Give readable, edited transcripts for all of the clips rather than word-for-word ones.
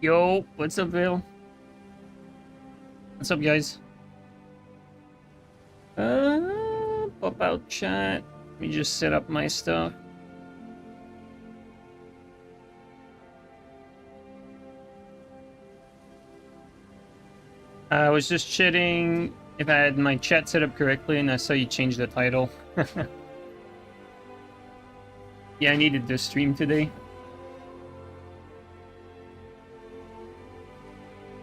Yo, what's up, Vale? What's up, guys? Pop out chat. Let me just set up my stuff. I was just checking if I had my chat set up correctly, and I saw you change the title. Yeah, I needed to stream today.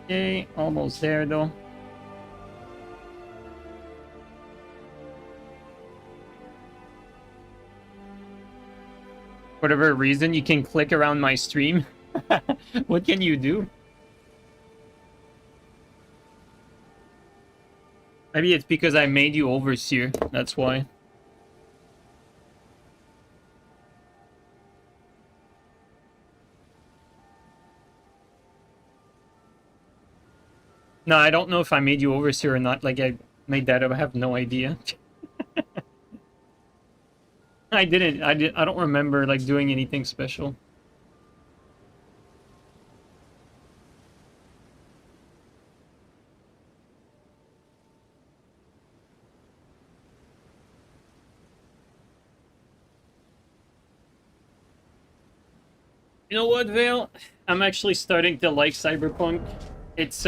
Okay, almost there though. For whatever reason, you can click around my stream. What can you do? Maybe it's because I made you overseer, that's why. No, I don't know if I made you overseer or not. Like, I made that up. I have no idea. I didn't. I don't remember, like, doing anything special. You know what, Vale? I'm actually starting to like Cyberpunk. It's,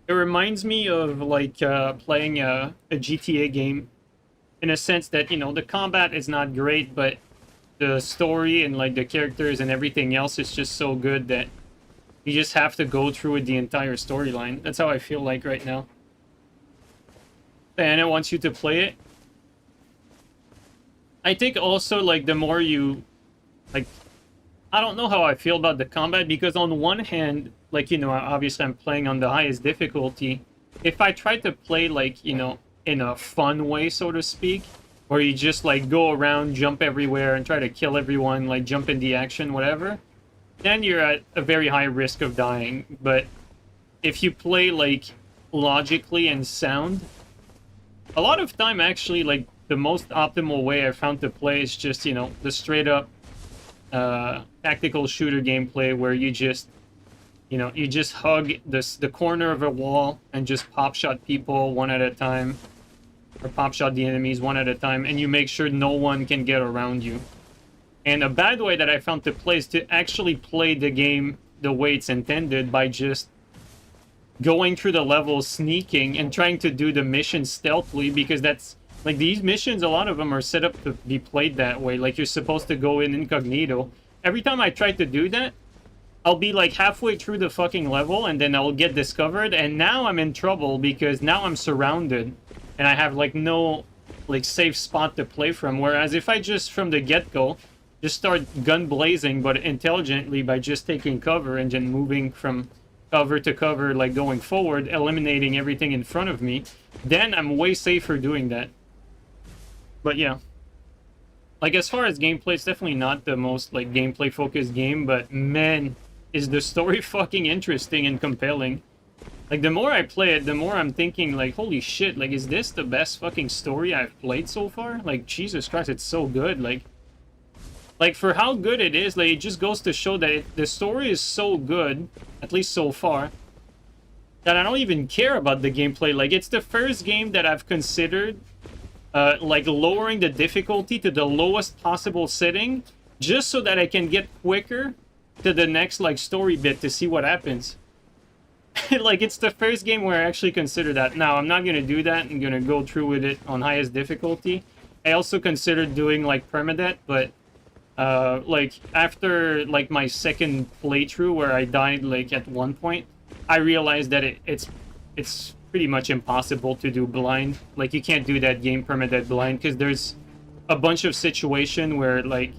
it reminds me of, like, playing a GTA game. In a sense that, you know, the combat is not great, but the story and, like, the characters and everything else is just so good that you just have to go through with the entire storyline. That's how I feel like right now. And it wants you to play it. I think also, like, the more you, like, I don't know how I feel about the combat, because on one hand, like, you know, obviously I'm playing on the highest difficulty. If I try to play, like, you know, in a fun way, so to speak, where you just, like, go around, jump everywhere, and try to kill everyone, like, jump in the action, whatever, then you're at a very high risk of dying. But if you play, like, logically and sound, a lot of time, actually, like, the most optimal way I found to play is just, you know, the straight-up tactical shooter gameplay where you just, you know, you just hug the corner of a wall and just pop shot people one at a time, or pop shot the enemies one at a time, and you make sure no one can get around you. And a bad way that I found to play is to actually play the game the way it's intended, by just going through the levels, sneaking, and trying to do the missions stealthily, because that's, like, these missions, a lot of them are set up to be played that way. Like, you're supposed to go in incognito. Every time I try to do that, I'll be, like, halfway through the fucking level, and then I'll get discovered, and now I'm in trouble, because now I'm surrounded, and I have, like, no, like, safe spot to play from. Whereas if I just, from the get-go, just start gun blazing, but intelligently, by just taking cover and then moving from cover to cover, like, going forward, eliminating everything in front of me, then I'm way safer doing that. But yeah, like, as far as gameplay, it's definitely not the most, like, gameplay focused game, but man, is the story fucking interesting and compelling. Like, the more I play it, the more I'm thinking, like, holy shit, like, is this the best fucking story I've played so far? Like, Jesus Christ, it's so good. Like, for how good it is, like, it just goes to show that the story is so good, at least so far, that I don't even care about the gameplay. Like, it's the first game that I've considered, like, lowering the difficulty to the lowest possible setting, just so that I can get quicker to the next, like, story bit to see what happens. Like, it's the first game where I actually consider that. Now, I'm not gonna do that. I'm gonna go through with it on highest difficulty. I also considered doing, like, permadeath, but like, after, like, my second playthrough where I died, like, at one point, I realized that it's pretty much impossible to do blind. Like, you can't do that game permadeath blind, because there's a bunch of situations where, like,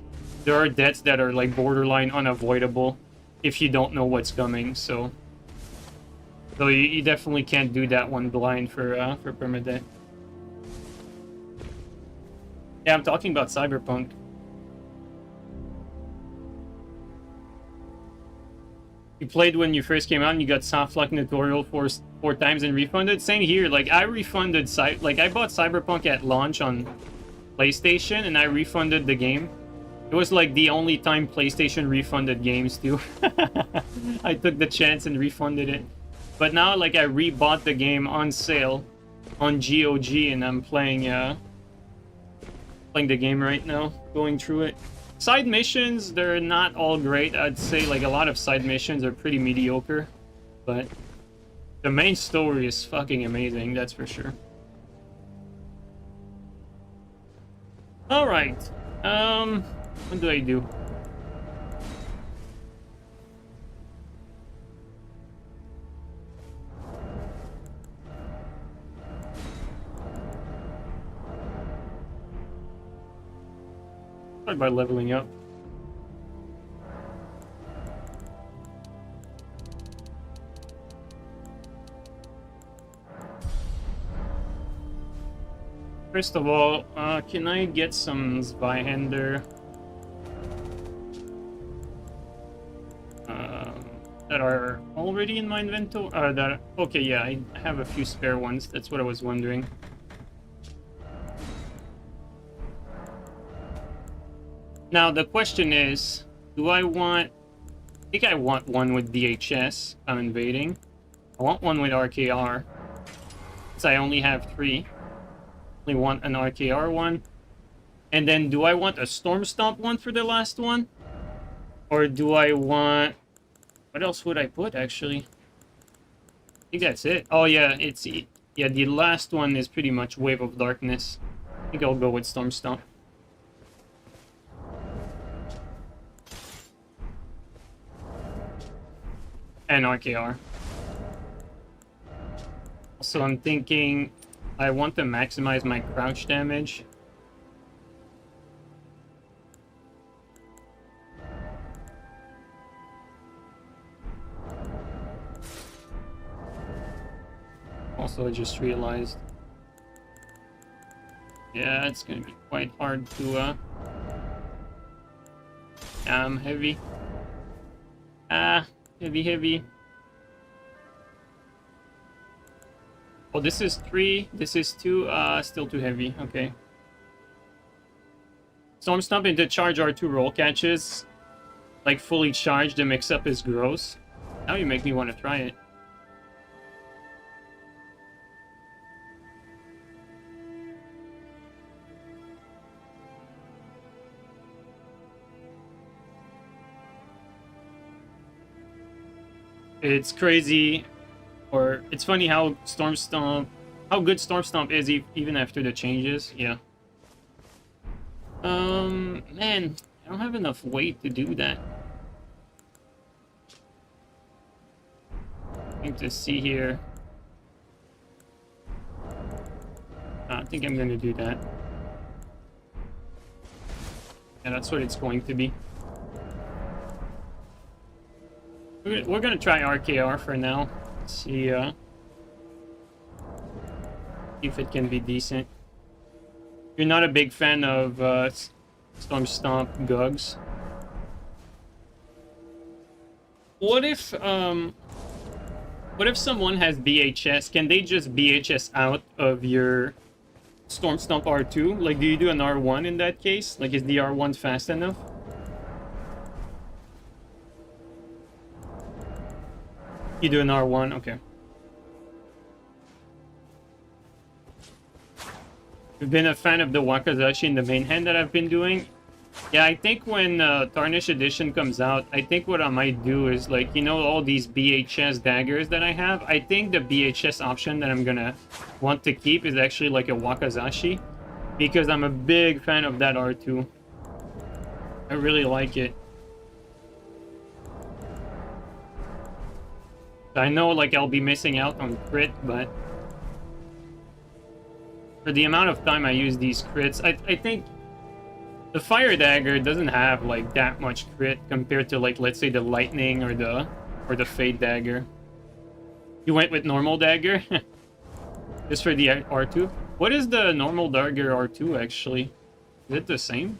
there are deaths that are, like, borderline unavoidable if you don't know what's coming. So you definitely can't do that one blind for permadeath. Yeah, I'm talking about Cyberpunk. You played when you first came out and you got softlock tutorial four times and refunded. Same here. Like, I refunded I bought Cyberpunk at launch on PlayStation, and I refunded the game It was like the only time PlayStation refunded games too. I took the chance and refunded it. But now like I rebought the game on sale on GOG and I'm playing the game right now, going through it. Side missions, they're not all great. I'd say like a lot of side missions are pretty mediocre, but the main story is fucking amazing, that's for sure. Alright. What do I do? Start by leveling up. First of all, can I get some Zweihander? That are already in my inventory? Okay, yeah, I have a few spare ones. That's what I was wondering. Now, the question is, do I want... I think I want one with DHS. I'm invading. I want one with RKR. Since I only have 3. Only want an RKR one. And then, do I want a Storm Stomp one for the last one? Or do I want... What else would I put, actually? I think that's it. Oh, yeah, it's... Yeah, the last one is pretty much Wave of Darkness. I think I'll go with Storm Stomp. And RKR. Also, I'm thinking I want to maximize my crouch damage. Also, I just realized... Yeah, it's gonna be quite hard to, I'm heavy. Heavy. Oh, this is 3. This is 2. Still too heavy. Okay. Storm Stomp into charge R2 roll catches. Like, fully charged, the mix-up is gross. Now you make me want to try it. It's crazy, or it's funny how good Storm Stomp is even after the changes. Yeah. Man, I don't have enough weight to do that. I need to see here. I think I'm gonna do that. Yeah, that's what it's going to be. We're gonna try RKR for now. See if it can be decent. You're not a big fan of Storm Stomp Gugs. What if someone has BHS? Can they just BHS out of your Storm Stomp R2? Like, do you do an R1 in that case? Like, is the R1 fast enough? You do an R1, okay. You've been a fan of the Wakizashi in the main hand that I've been doing. Yeah, I think when Tarnished Edition comes out, I think what I might do is, like, you know, all these BHS daggers that I have? I think the BHS option that I'm gonna want to keep is actually like a Wakizashi, because I'm a big fan of that R2. I really like it. I know, like, I'll be missing out on crit, but for the amount of time I use these crits, I think the Fire Dagger doesn't have, like, that much crit compared to, like, let's say the Lightning or the Fade Dagger. You went with normal Dagger? Just for the R2? What is the normal Dagger R2, actually? Is it the same?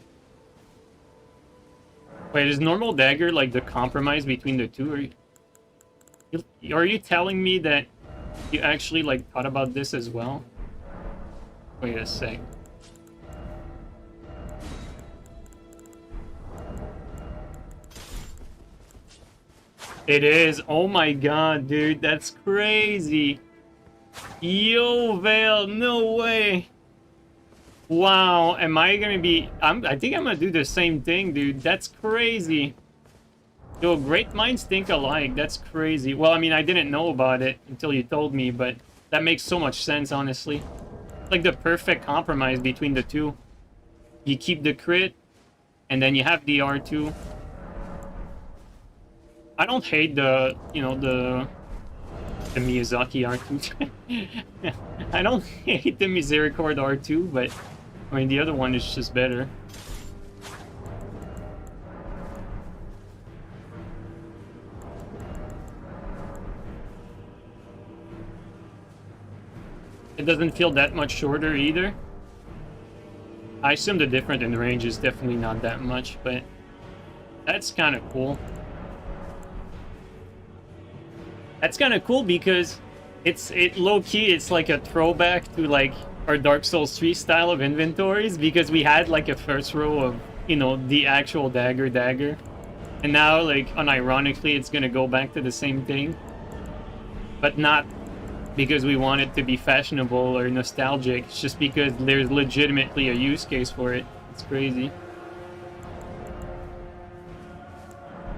Wait, is normal Dagger, like, the compromise between the two? Are you telling me that you actually, like, thought about this as well? Wait a sec. It is. Oh my god, dude. That's crazy. Yo, Vale. No way. Wow. Am I gonna be... I think I'm gonna do the same thing, dude. That's crazy. Yo, great minds think alike. That's crazy. Well, I mean, I didn't know about it until you told me, but that makes so much sense, honestly. Like the perfect compromise between the two. You keep the crit, and then you have the R2. I don't hate the, you know, the Miyazaki R2. I don't hate the Misericord R2, but I mean, the other one is just better. It doesn't feel that much shorter either. I assume the difference in range is definitely not that much, but that's kind of cool. That's kind of cool because it low-key, it's like a throwback to like our Dark Souls 3 style of inventories, because we had like a first row of, you know, the actual dagger. And now, like, unironically, it's gonna go back to the same thing. But not because we want it to be fashionable or nostalgic. It's just because there's legitimately a use case for it. It's crazy.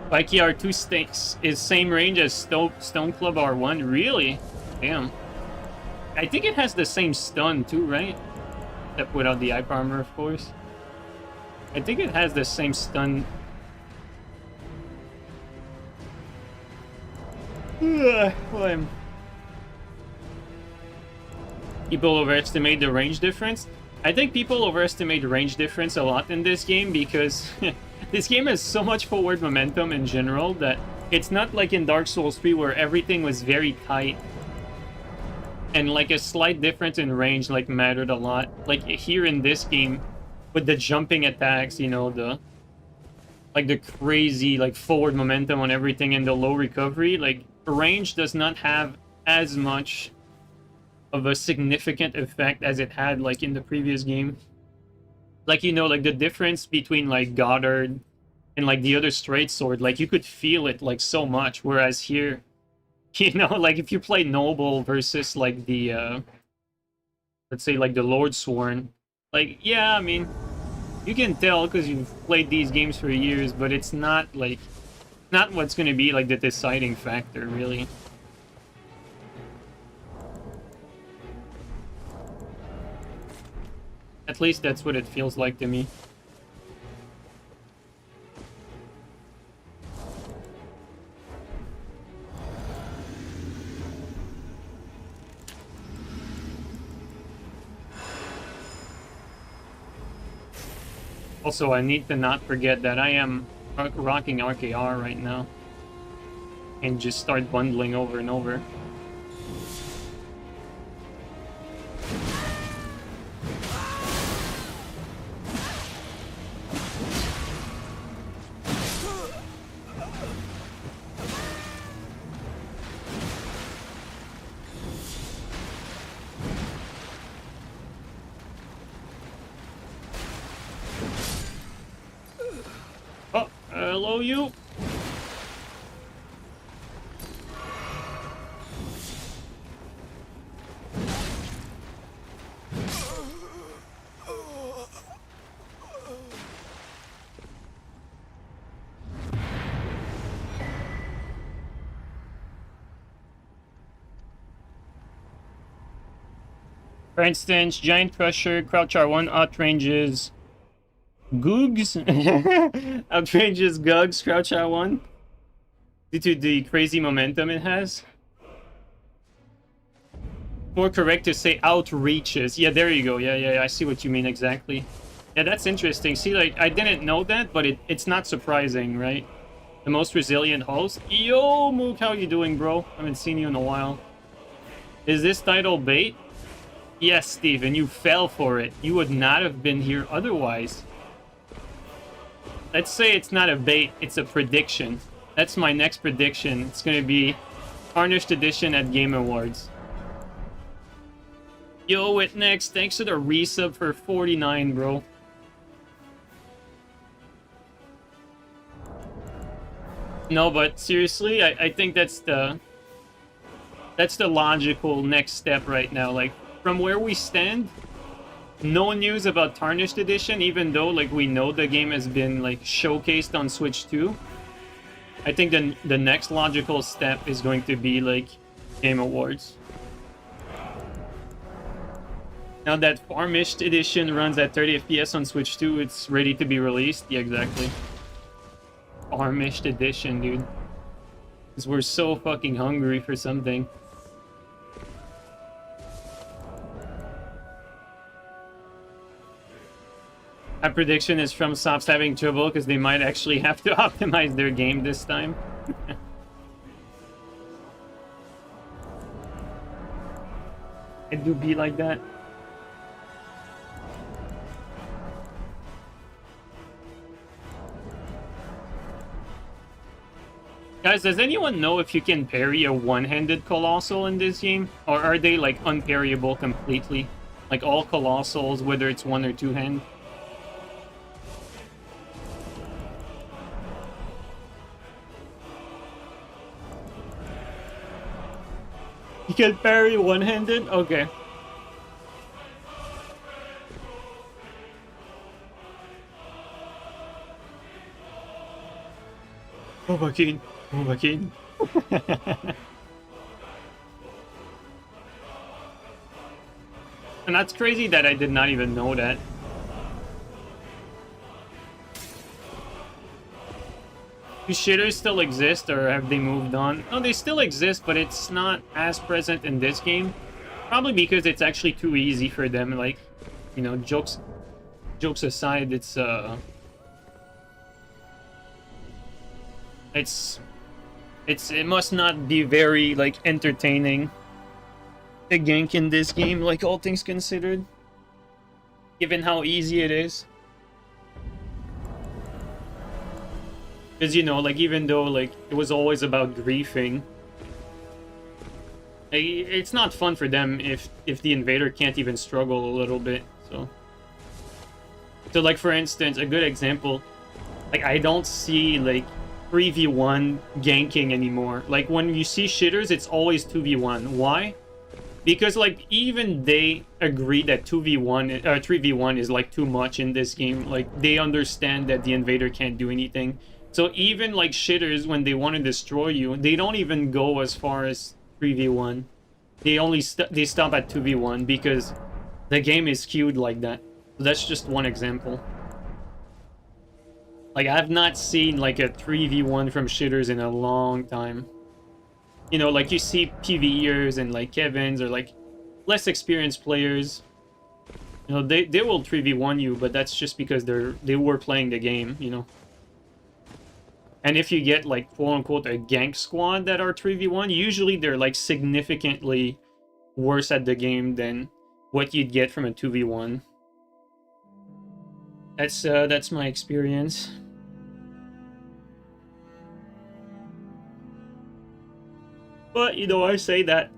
Pikey R2 is same range as Stone Club R1? Really? Damn. I think it has the same stun too, right? Except without the Ipe Armor, of course. I think it has the same stun. Well, people overestimate the range difference. I think people overestimate the range difference a lot in this game because this game has so much forward momentum in general that it's not like in Dark Souls 3 where everything was very tight. And like a slight difference in range like mattered a lot. Like here in this game, with the jumping attacks, you know, the crazy like forward momentum on everything and the low recovery, like range does not have as much of a significant effect as it had like in the previous game. Like, you know, like the difference between like Goddard and like the other straight sword, like you could feel it like so much, whereas here, you know, like if you play Noble versus like the let's say like the Lord Sworn, like yeah, I mean, you can tell because you've played these games for years, but it's not like not what's going to be like the deciding factor, really. At least that's what it feels like to me. Also, I need to not forget that I am rocking RKR right now. And just start bundling over and over. Oh, hello you. For instance, Giant Crusher, Crouch R1 outranges Googs. Outranges Gugs, Crouch R1. Due to the crazy momentum it has. More correct to say outreaches. Yeah, there you go. Yeah, I see what you mean exactly. Yeah, that's interesting. See, like, I didn't know that, but it's not surprising, right? The most resilient host. Yo, Mook, how you doing, bro? I haven't seen you in a while. Is this title bait? Yes, Steven, you fell for it. You would not have been here otherwise. Let's say it's not a bait, it's a prediction. That's my next prediction. It's gonna be Tarnished Edition at Game Awards. Yo, it next. Thanks for the resub for 49, bro. No, but seriously, I think that's the logical next step right now. Like, from where we stand, no news about Tarnished Edition, even though like we know the game has been like showcased on Switch 2. I think the next logical step is going to be like Game Awards. Now that Tarnished Edition runs at 30 FPS on Switch 2, it's ready to be released. Yeah, exactly. Tarnished Edition, dude. Because we're so fucking hungry for something. My prediction is FromSoft's having trouble because they might actually have to optimize their game this time. It do be like that. Guys, does anyone know if you can parry a one-handed Colossal in this game? Or are they like unparryable completely? Like all Colossals, whether it's one or two-hand? You can parry one-handed? Okay. Oh my king. Oh my king. And that's crazy that I did not even know that. Do shitters still exist, or have they moved on? No, they still exist, but it's not as present in this game. Probably because it's actually too easy for them. Like, you know, jokes aside, it must not be very like entertaining to gank in this game, like all things considered, given how easy it is. Because, you know, like, even though, like, it was always about griefing, it's not fun for them if the invader can't even struggle a little bit, so... So, like, for instance, a good example, like, I don't see, like, 3v1 ganking anymore. Like, when you see shitters, it's always 2v1. Why? Because, like, even they agree that 3v1 is, like, too much in this game. Like, they understand that the invader can't do anything. So even like shitters, when they want to destroy you, they don't even go as far as 3v1. They only they stop at 2v1 because the game is queued like that. So that's just one example. Like, I've not seen like a 3v1 from shitters in a long time. You know, like you see PvEers and like Kevins or like less experienced players. You know, they will 3v1 you, but that's just because they were playing the game, you know. And if you get, like, quote-unquote, a gank squad that are 3v1, usually they're, like, significantly worse at the game than what you'd get from a 2v1. That's my experience. But, you know, I say that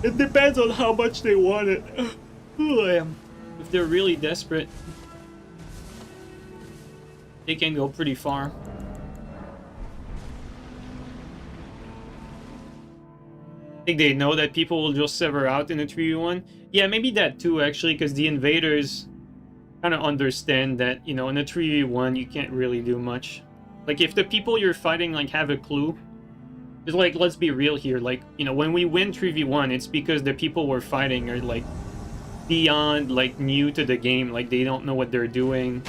it depends on how much they want it. If they're really desperate, they can go pretty far. I think they know that people will just sever out in a 3v1. Yeah, maybe that too, actually, because the invaders kind of understand that, you know, in a 3v1, you can't really do much. Like, if the people you're fighting, like, have a clue, it's like, let's be real here. Like, you know, when we win 3v1, it's because the people we're fighting are, like, beyond, like, new to the game. Like, they don't know what they're doing.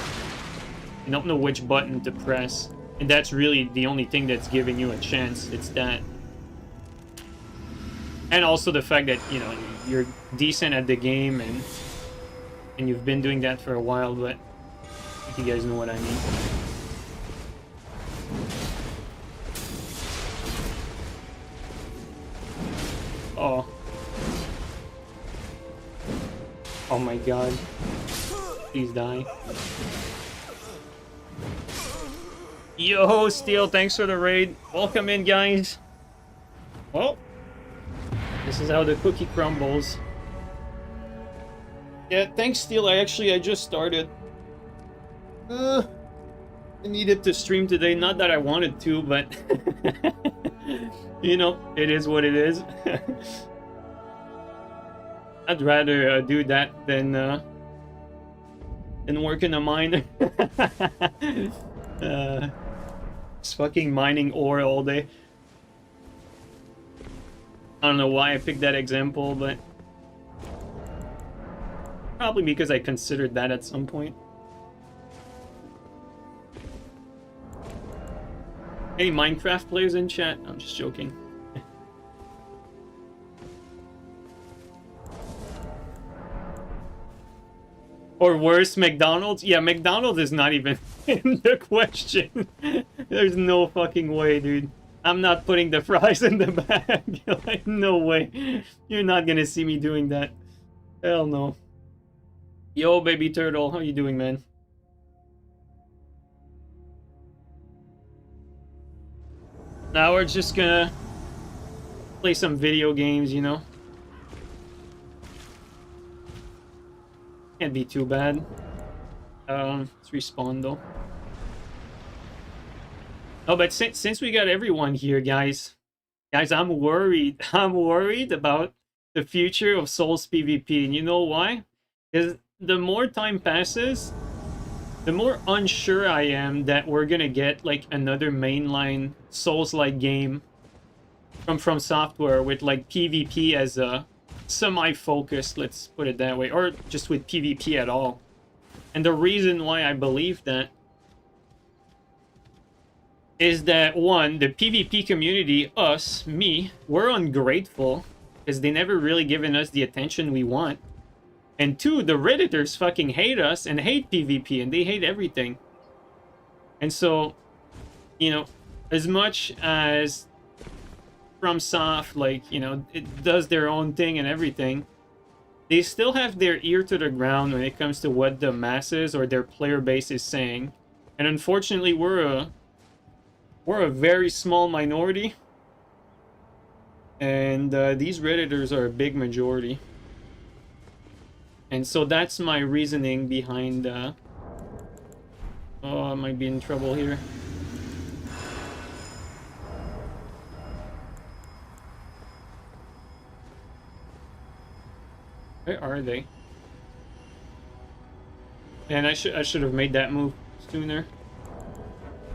You don't know which button to press, and that's really the only thing that's giving you a chance. It's that. And also the fact that, you know, you're decent at the game and you've been doing that for a while, but I think you guys know what I mean. Oh. Oh my god. Please die. Yo, Steel, thanks for the raid. Welcome in, guys. Well, this is how the cookie crumbles. Yeah, thanks, Steel. I just started. I needed to stream today. Not that I wanted to, but you know, it is what it is. I'd rather do that than work in a mine. Just fucking mining ore all day. I don't know why I picked that example, but probably because I considered that at some point. Any Minecraft players in chat? I'm just joking. Or worse, McDonald's? Yeah, McDonald's is not even in the question. There's no fucking way, dude. I'm not putting the fries in the bag. Like, no way. You're not gonna see me doing that. Hell no. Yo, baby turtle, how you doing, man? Now we're just gonna play some video games, you know? Can't be too bad. Let's respawn though. Oh, but since we got everyone here, guys, I'm worried. I'm worried about the future of Souls PvP, and you know why? Because the more time passes, the more unsure I am that we're gonna get like another mainline Souls-like game from FromSoftware with like PvP as a semi-focused, let's put it that way, or just with PvP at all. And the reason why I believe that is that, one, the PvP community, us, me, we're ungrateful because they never really given us the attention we want. And two, the Redditors fucking hate us and hate PvP and they hate everything. And so, you know, as much as FromSoft, like, you know, it does their own thing and everything, they still have their ear to the ground when it comes to what the masses or their player base is saying. And unfortunately, we're a very small minority, and these Redditors are a big majority. And so that's my reasoning behind oh, I might be in trouble here. Where are they? And I should have made that move sooner.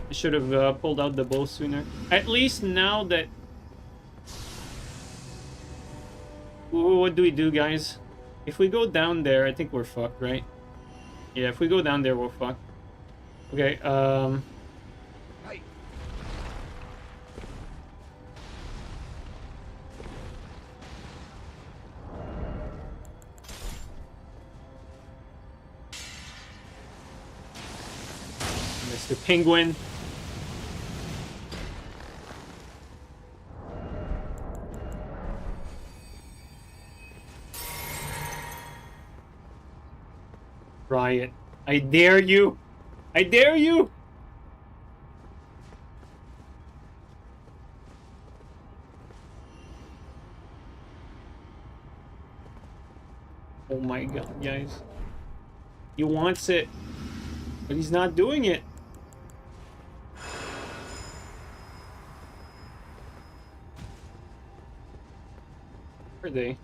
I should have pulled out the bow sooner. At least now that... Ooh, what do we do, guys? If we go down there, I think we're fucked, right? Yeah, if we go down there, we're fucked. Okay, Mr. Penguin. Riot. I dare you! I dare you! Oh my god, guys. He wants it, but he's not doing it. Where are they?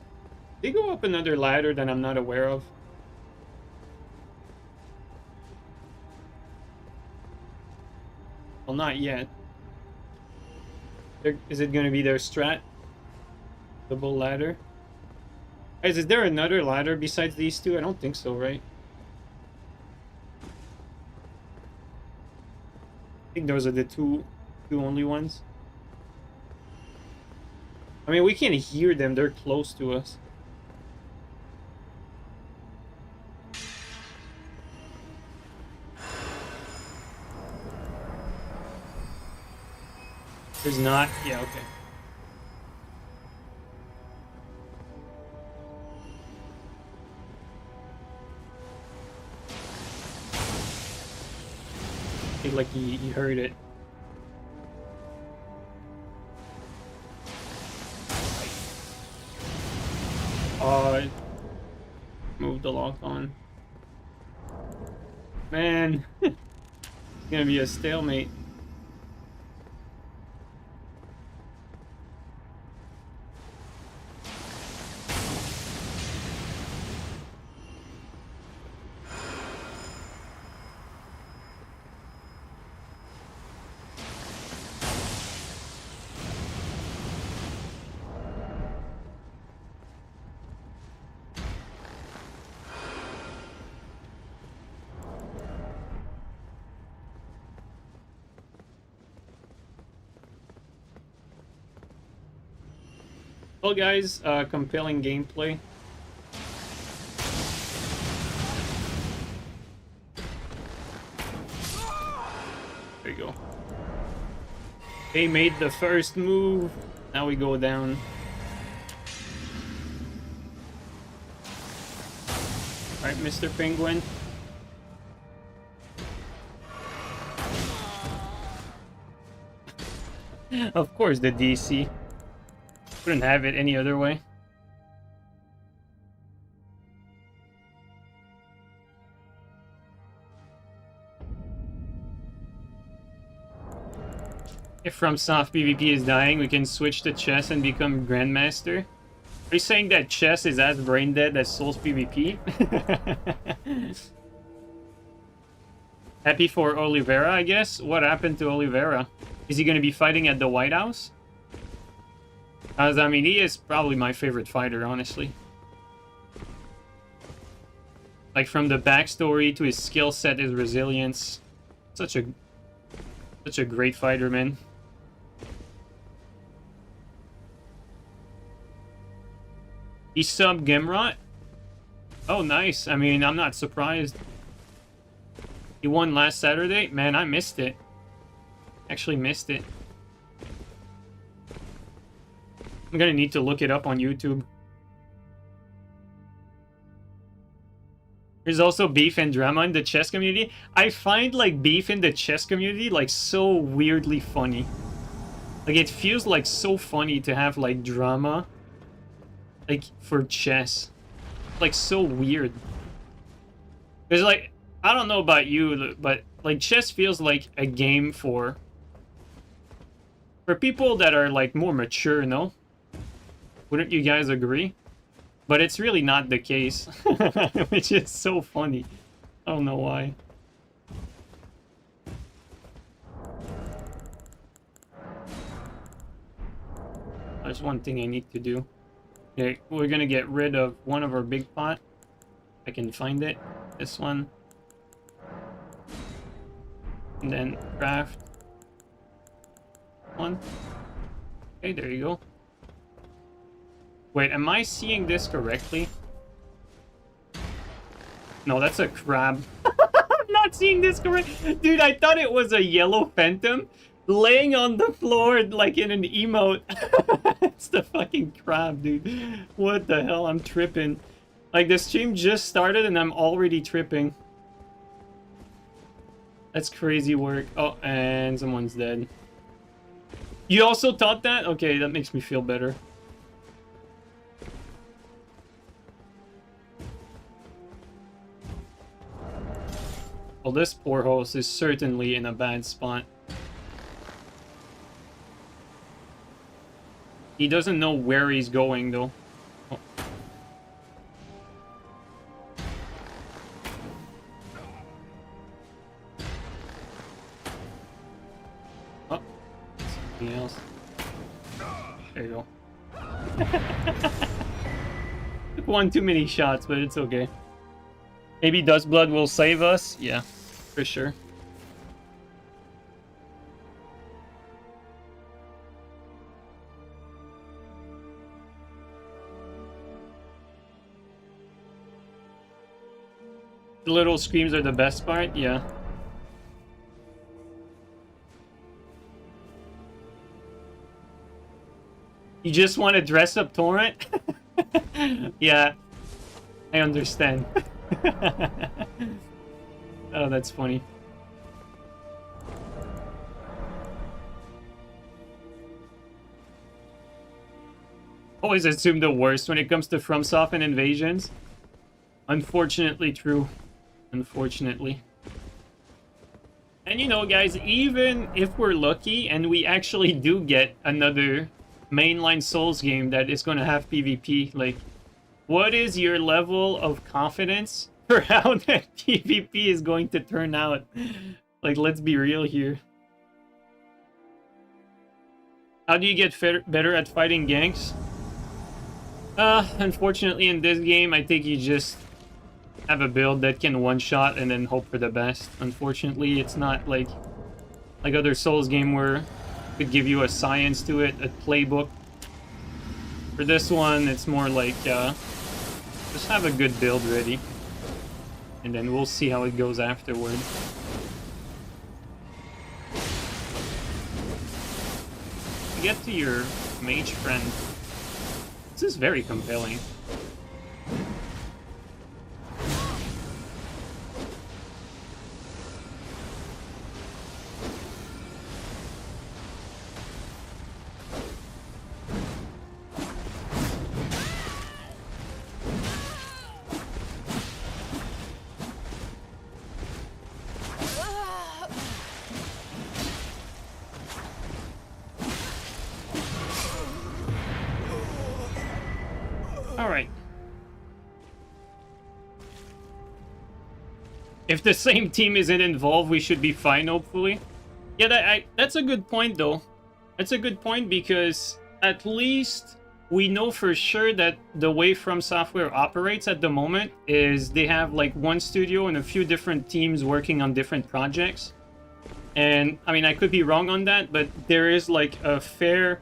They go up another ladder that I'm not aware of. Well, not yet. Is it going to be their strat? Double ladder? Guys, is there another ladder besides these two? I don't think so, right? I think those are the two only ones. I mean, we can't hear them. They're close to us. There's not? Yeah, okay. I feel like he heard it. Move the lock on. Man. gonna be a stalemate. Well, guys, compelling gameplay. There you go. They made the first move. Now we go down. Alright, Mr. Penguin. Of course, the DC. Couldn't have it any other way. If FromSoft PvP is dying, we can switch to chess and become Grandmaster. Are you saying that chess is as brain dead as Souls PvP? Happy for Oliveira, I guess? What happened to Oliveira? Is he going to be fighting at the White House? As I mean, he is probably my favorite fighter, honestly. Like, from the backstory to his skill set, his resilience. Such a great fighter, man. He subbed Gemrot? Oh, nice. I mean, I'm not surprised. He won last Saturday? Man, I missed it. Actually missed it. I'm gonna need to look it up on YouTube. There's also beef and drama in the chess community. I find, like, beef in the chess community, like, so weirdly funny. Like, it feels, like, so funny to have, like, drama. Like, for chess. Like, so weird. There's, like, I don't know about you, but, like, chess feels like a game for people that are, like, more mature, no? Wouldn't you guys agree? But it's really not the case. Which is so funny. I don't know why. There's one thing I need to do. Okay, we're gonna get rid of one of our big pot. I can find it. This one. And then craft one. Okay, there you go. Wait, am I seeing this correctly? No, that's a crab. I'm not seeing this correct. Dude, I thought it was a yellow phantom laying on the floor like in an emote. It's the fucking crab, dude. What the hell? I'm tripping. Like, the stream just started and I'm already tripping. That's crazy work. Oh, and someone's dead. You also thought that? Okay, that makes me feel better. Well, this poor host is certainly in a bad spot. He doesn't know where he's going, though. Oh. Oh. Something else. There you go. Took one too many shots, but it's okay. Maybe Duskblood will save us? Yeah, for sure. The little screams are the best part? Yeah. You just want to dress up Torrent? Yeah, I understand. Oh, that's funny. Always assume the worst when it comes to FromSoft and invasions. Unfortunately true. Unfortunately. And you know, guys, even if we're lucky and we actually do get another mainline Souls game that is going to have PvP, like, what is your level of confidence for how that PvP is going to turn out? Like, let's be real here. How do you get better at fighting ganks? Unfortunately in this game, I think you just have a build that can one-shot and then hope for the best. Unfortunately, it's not like other Souls game where it could give you a science to it, a playbook. For this one, it's more like, just have a good build ready. And then we'll see how it goes afterward. Get to your mage friend. This is very compelling. Alright. If the same team isn't involved, we should be fine, hopefully. Yeah, that's a good point, though. That's a good point, because at least we know for sure that the way FromSoftware operates at the moment is they have, like, one studio and a few different teams working on different projects. And, I mean, I could be wrong on that, but there is, like, a fair...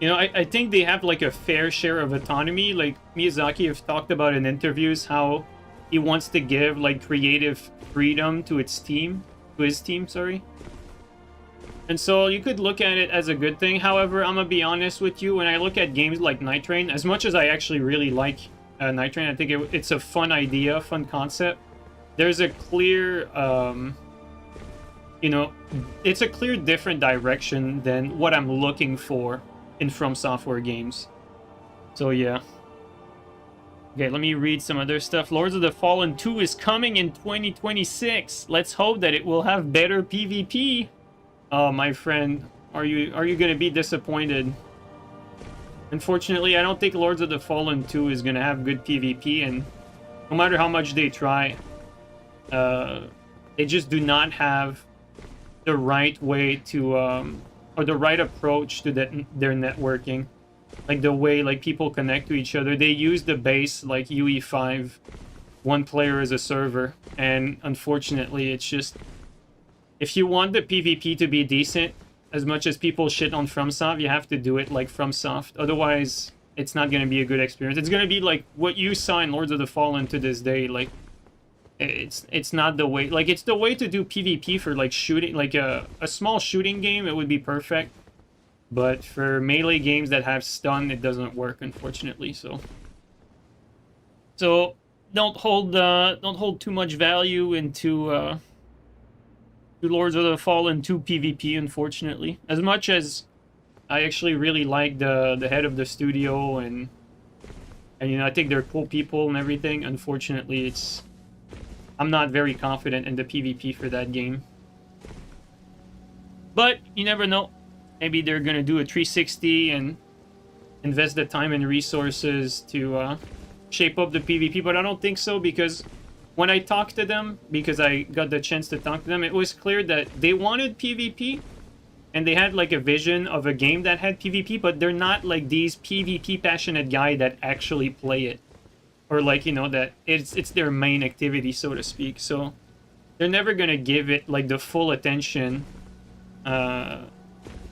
You know, I think they have, like, a fair share of autonomy. Like, Miyazaki have talked about in interviews how he wants to give, like, creative freedom to his team. Sorry. And so you could look at it as a good thing. However, I'm gonna be honest with you, when I look at games like Nightreign, as much as I actually really like Nightreign, I think it's a fun idea, fun concept. There's a clear... you know, it's a clear different direction than what I'm looking for in FromSoftware games. So yeah. Okay, let me read some other stuff. Lords of the Fallen 2 is coming in 2026. Let's hope that it will have better PvP. Oh, my friend, are you going to be disappointed? Unfortunately, I don't think Lords of the Fallen 2 is going to have good PvP, and no matter how much they try, they just do not have the right way to or the right approach to their networking, like the way like people connect to each other. They use the base like UE5, one player as a server, and unfortunately it's just, if you want the PvP to be decent, as much as people shit on FromSoft, you have to do it like FromSoft. Otherwise it's not going to be a good experience. It's going to be like what you saw in Lords of the Fallen to this day. Like, it's not the way, like, it's the way to do PvP for like shooting, like a small shooting game. It would be perfect, but for melee games that have stun, it doesn't work, unfortunately. So don't hold too much value into Lords of the Fallen 2 PvP, unfortunately. As much as I actually really like the head of the studio, and you know, I think they're cool people and everything, unfortunately I'm not very confident in the PvP for that game. But you never know. Maybe they're gonna do a 360 and invest the time and resources to shape up the PvP, but I don't think so, because when I talked to them, because I got the chance to talk to them, it was clear that they wanted PvP, and they had like a vision of a game that had PvP, but they're not like these PvP passionate guy that actually play it. Or like, you know, that it's their main activity, so to speak. So they're never gonna give it like the full attention that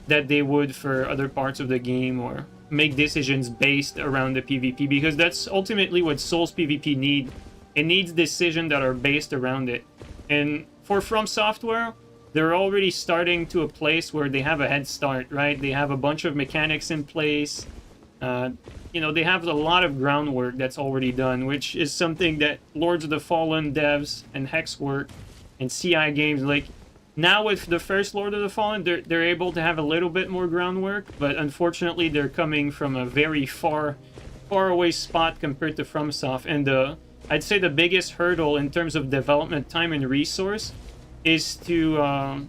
they would for other parts of the game, or make decisions based around the PvP, because that's ultimately what Souls PvP need. It needs decisions that are based around it. And for FromSoftware, they're already starting to a place where they have a head start, right? They have a bunch of mechanics in place. You know, they have a lot of groundwork that's already done, which is something that Lords of the Fallen devs and Hexwork and CI games, like, now with the first Lord of the Fallen, they're able to have a little bit more groundwork, but unfortunately they're coming from a very far away spot compared to FromSoft, and I'd say the biggest hurdle in terms of development time and resource is to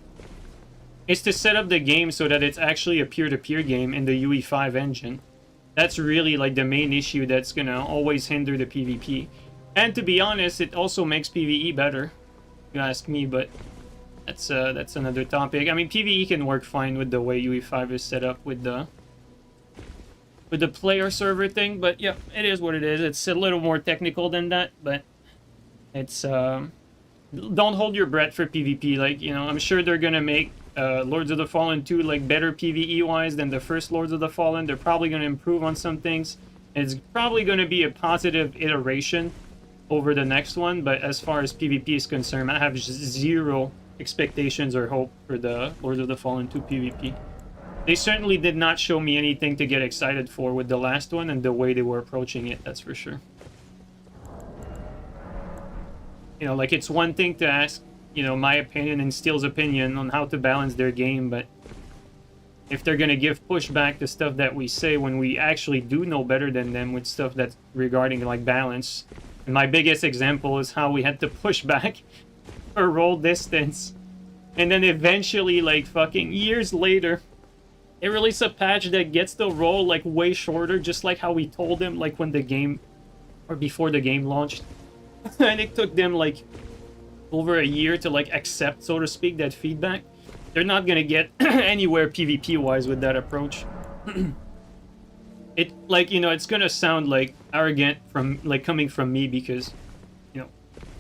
set up the game so that it's actually a peer-to-peer game in the UE5 engine. That's really like the main issue that's gonna always hinder the PvP. And to be honest, it also makes PvE better, if you ask me, but that's another topic. I mean, PvE can work fine with the way UE5 is set up with the player server thing, but yeah, it is what it is. It's a little more technical than that, but it's don't hold your breath for PvP. Like, you know, I'm sure they're gonna make Lords of the Fallen 2 like better PvE wise than the first Lords of the Fallen. They're probably gonna improve on some things. It's probably gonna be a positive iteration over the next one, but as far as PvP is concerned, I have zero expectations or hope for the Lords of the Fallen 2 PvP. They certainly did not show me anything to get excited for with the last one and the way they were approaching it, that's for sure. You know, like, it's one thing to ask, you know, my opinion and Steel's opinion on how to balance their game, but if they're gonna give pushback to stuff that we say when we actually do know better than them with stuff that's regarding, like, balance. And my biggest example is how we had to push back for roll distance. And then eventually, like, fucking years later, they release a patch that gets the roll, like, way shorter, just like how we told them, like, when the game, or before the game launched. And it took them, like, over a year to, like, accept, so to speak, that feedback. They're not gonna get anywhere PvP-wise with that approach. It, like, you know, it's gonna sound, like, arrogant from, like, coming from me because, you know,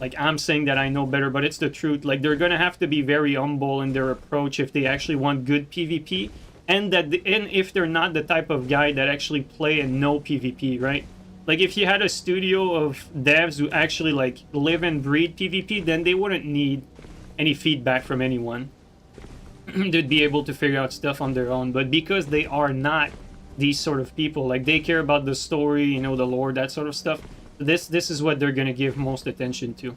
like, I'm saying that I know better, but it's the truth. Like, they're gonna have to be very humble in their approach if they actually want good PvP. And if they're not the type of guy that actually play and know PvP, right? Like, if you had a studio of devs who actually, like, live and breathe PvP, then they wouldn't need any feedback from anyone. They'd be able to figure out stuff on their own. But because they are not these sort of people, like, they care about the story, you know, the lore, that sort of stuff, this is what they're gonna give most attention to.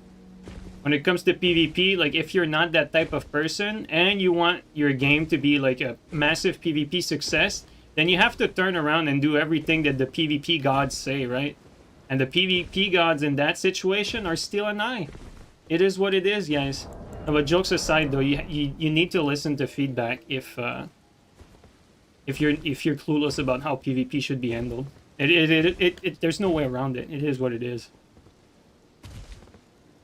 When it comes to PvP, like, if you're not that type of person and you want your game to be like a massive PvP success, then you have to turn around and do everything that the PvP gods say, right? And the PvP gods in that situation are still an eye. It is what it is, guys. But jokes aside, though, you need to listen to feedback if you're clueless about how PvP should be handled. There's no way around it. It is what it is.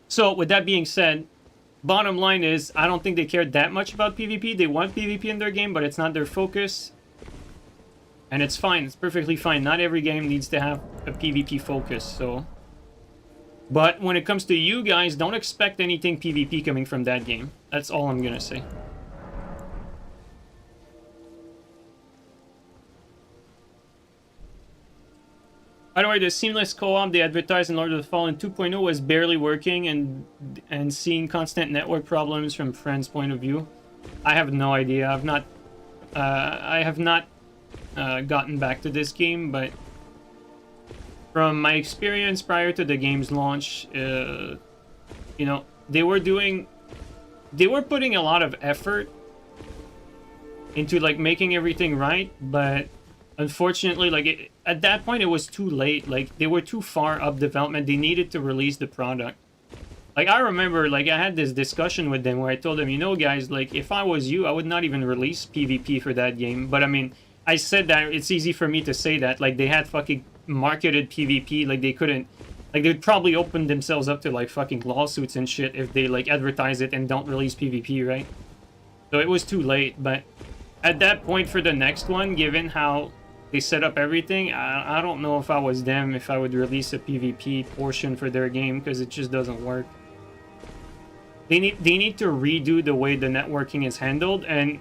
So, with that being said, bottom line is, I don't think they care that much about PvP. They want PvP in their game, but it's not their focus. And it's fine. It's perfectly fine. Not every game needs to have a PvP focus, so... But when it comes to you guys, don't expect anything PvP coming from that game. That's all I'm gonna say. By the way, the seamless co-op they advertised in Lord of the Fallen 2.0 was barely working and seeing constant network problems from friends' point of view. I have no idea. I have not gotten back to this game, but from my experience prior to the game's launch, you know, they were putting a lot of effort into, like, making everything right, but unfortunately, like, at that point it was too late. Like, they were too far up development. They needed to release the product. Like, I remember, like, I had this discussion with them where I told them, you know, guys, like, if I was you, I would not even release PvP for that game. But I mean, I said that it's easy for me to say that. Like, they had fucking marketed PvP. Like, they couldn't, like, they'd probably open themselves up to, like, fucking lawsuits and shit if they, like, advertise it and don't release PvP, right? So it was too late. But at that point for the next one, given how they set up everything, I don't know if I was them, if I would release a PvP portion for their game, because it just doesn't work. They need to redo the way the networking is handled, and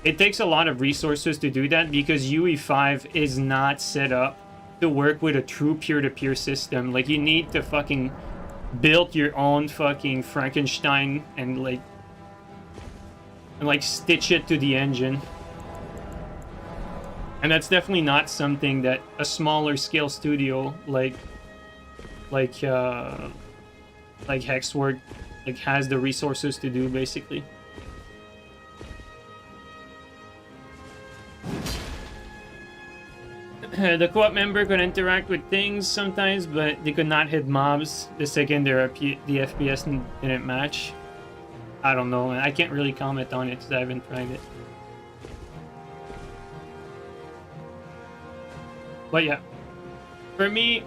it takes a lot of resources to do that because UE5 is not set up to work with a true peer-to-peer system. Like, you need to fucking build your own fucking Frankenstein and stitch it to the engine. And that's definitely not something that a smaller scale studio like Hexwork has the resources to do, basically. The co-op member could interact with things sometimes, but they could not hit mobs the second the FPS didn't match. I don't know, I can't really comment on it because I haven't tried it. But yeah, for me,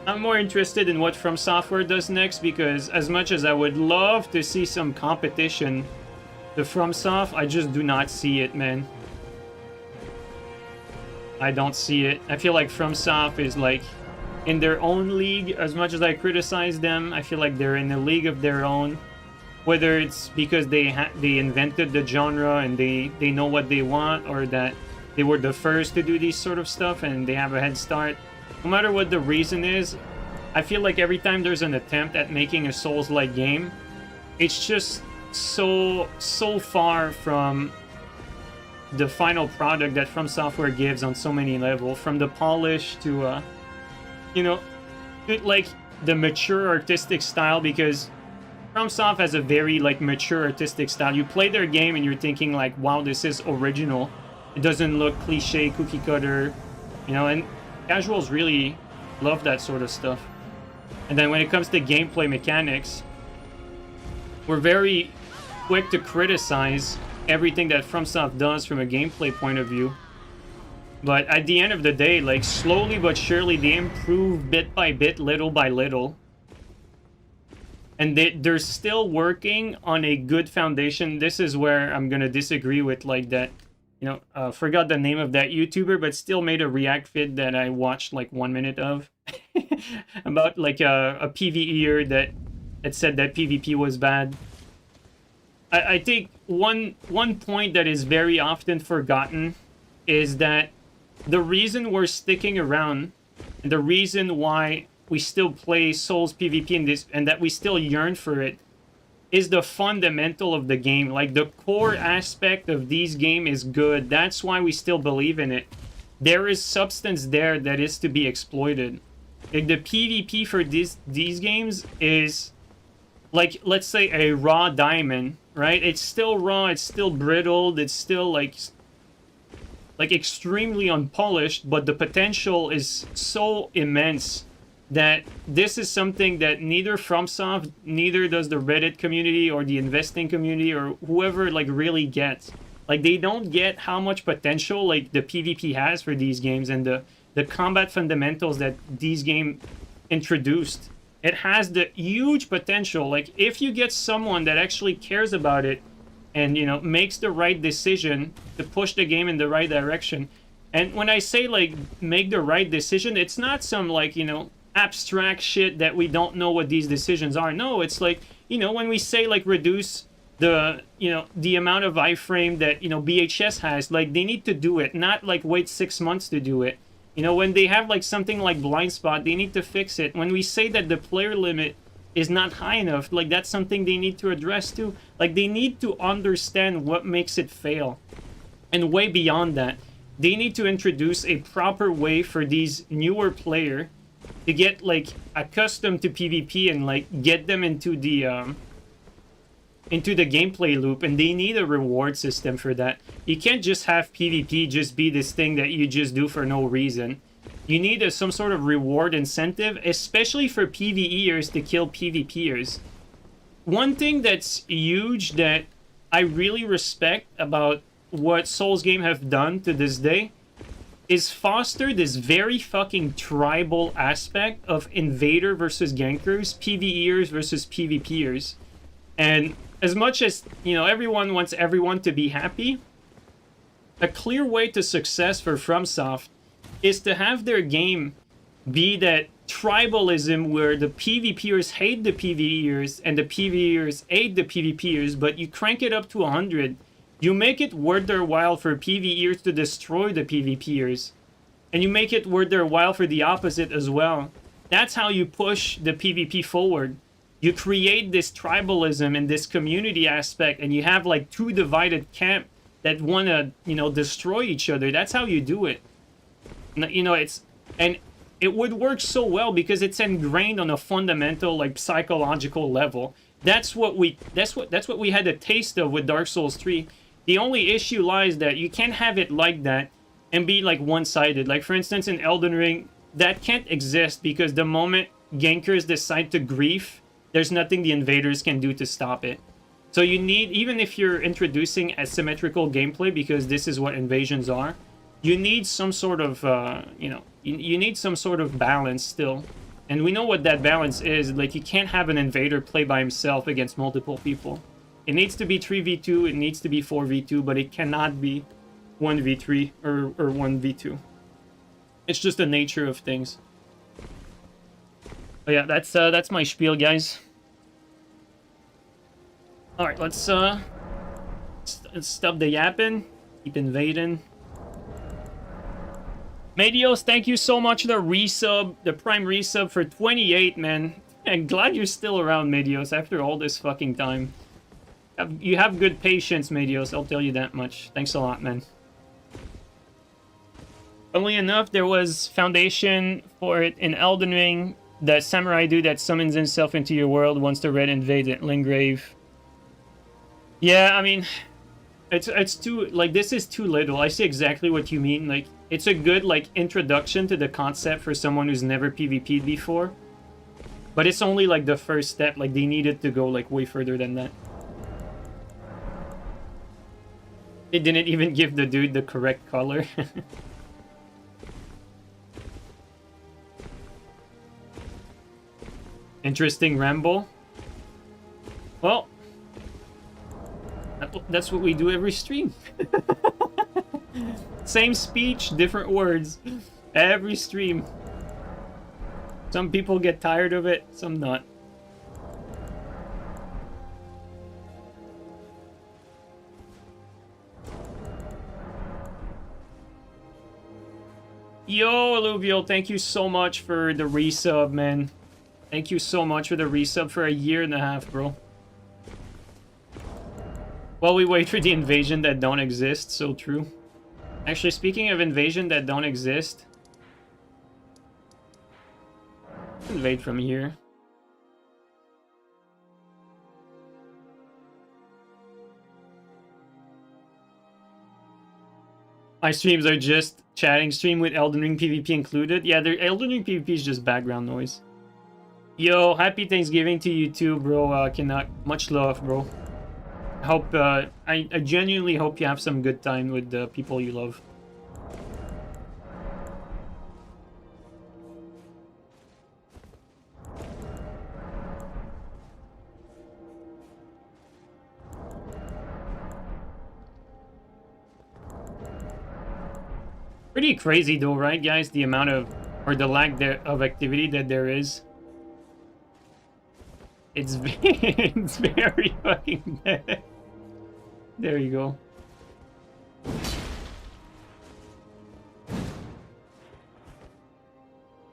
I'm more interested in what FromSoftware does next, because as much as I would love to see some competition to FromSoft, I just do not see it, man. I don't see it. I feel like FromSoft is like in their own league. As much as I criticize them, I feel like they're in a league of their own. Whether it's because they invented the genre and they know what they want, or that they were the first to do these sort of stuff and they have a head start. No matter what the reason is, I feel like every time there's an attempt at making a Souls-like game, it's just so far from the final product that FromSoftware gives on so many levels, from the polish to you know, like the mature artistic style, because FromSoft has a very like mature artistic style. You play their game and you're thinking like, wow, this is original. It doesn't look cliche, cookie cutter, you know, and casuals really love that sort of stuff. And then when it comes to gameplay mechanics, we're very quick to criticize everything that FromSoft does from a gameplay point of view. But at the end of the day, like, slowly but surely, they improve bit by bit, little by little. And they're still working on a good foundation. This is where I'm gonna disagree with, like, that, you know, forgot the name of that YouTuber, but still made a React vid that I watched, like, 1 minute of. About, like, a PvEer that said that PvP was bad. I think one point that is very often forgotten is that the reason we're sticking around, and the reason why we still play Souls PvP in this, and that we still yearn for it, is the fundamental of the game. Like, the core aspect of these game is good. That's why we still believe in it. There is substance there that is to be exploited. Like, the PvP for these games is, like, let's say a raw diamond, right? It's still raw, it's still brittled, it's still like extremely unpolished, but the potential is so immense that this is something that neither FromSoft, neither does the Reddit community or the investing community or whoever like really gets. Like, they don't get how much potential like the PvP has for these games and the combat fundamentals that these games introduced. It has the huge potential. Like, if you get someone that actually cares about it and, you know, makes the right decision to push the game in the right direction. And when I say, like, make the right decision, it's not some, like, you know, abstract shit that we don't know what these decisions are. No, it's like, you know, when we say, like, reduce the, you know, the amount of iframe that, you know, BHS has, like, they need to do it, not, like, wait 6 months to do it. You know, when they have, like, something like blind spot, they need to fix it. When we say that the player limit is not high enough, like, that's something they need to address too. Like, they need to understand what makes it fail. And way beyond that, they need to introduce a proper way for these newer players to get, like, accustomed to PvP and, like, get them into the gameplay loop, and they need a reward system for that. You can't just have PvP just be this thing that you just do for no reason. You need some sort of reward incentive, especially for PvEers to kill PvPers. One thing that's huge that I really respect about what Souls game have done to this day is foster this very fucking tribal aspect of invader versus gankers, PvEers versus PvPers. And as much as, you know, everyone wants everyone to be happy, a clear way to success for FromSoft is to have their game be that tribalism where the PvPers hate the PvEers and the PvEers hate the PvPers, but you crank it up to 100. You make it worth their while for PvEers to destroy the PvPers. And you make it worth their while for the opposite as well. That's how you push the PvP forward. You create this tribalism and this community aspect, and you have like two divided camp that want to, you know, destroy each other. That's how you do it. You know, and it would work so well because it's ingrained on a fundamental, like, psychological level. That's what we had a taste of with Dark Souls 3. The only issue lies that you can't have it like that and be like one-sided. Like for instance in Elden Ring, that can't exist because the moment gankers decide to grief, there's nothing the invaders can do to stop it. So you need, even if you're introducing asymmetrical gameplay, because this is what invasions are, you need some sort of, you need some sort of balance still. And we know what that balance is. Like, you can't have an invader play by himself against multiple people. It needs to be 3v2, it needs to be 4v2, but it cannot be 1v3 or 1v2. It's just the nature of things. But yeah, that's my spiel, guys. All right, let's stop the yapping. Keep invading. Medios, thank you so much for the resub, the prime resub for 28, man. I'm glad you're still around, Medios, after all this fucking time. You have good patience, Medios, I'll tell you that much. Thanks a lot, man. Funnily enough, there was foundation for it in Elden Ring. The samurai dude that summons himself into your world once the red invades Lingrave. Yeah, I mean, it's too, like, this is too little. I see exactly what you mean. Like, it's a good, like, introduction to the concept for someone who's never PvP'd before. But it's only, like, the first step. Like, they needed to go, like, way further than that. They didn't even give the dude the correct color. Interesting ramble. Well, that's what we do every stream. Same speech, different words. Every stream. Some people get tired of it, some not. Yo, Alluvial, thank you so much for the resub, man. Thank you so much for the resub for a year and a half, bro. While we wait for the invasion that don't exist, so true. Actually, speaking of invasion that don't exist, invade from here. My streams are just chatting stream with Elden Ring PvP included. Yeah, Elden Ring PvP is just background noise. Yo, happy Thanksgiving to you too, bro. Canuck. Much love, bro. Hope, I genuinely hope you have some good time with the people you love. Pretty crazy though, right, guys? The amount of, or the lack of activity that there is. It's it's very fucking bad. There you go.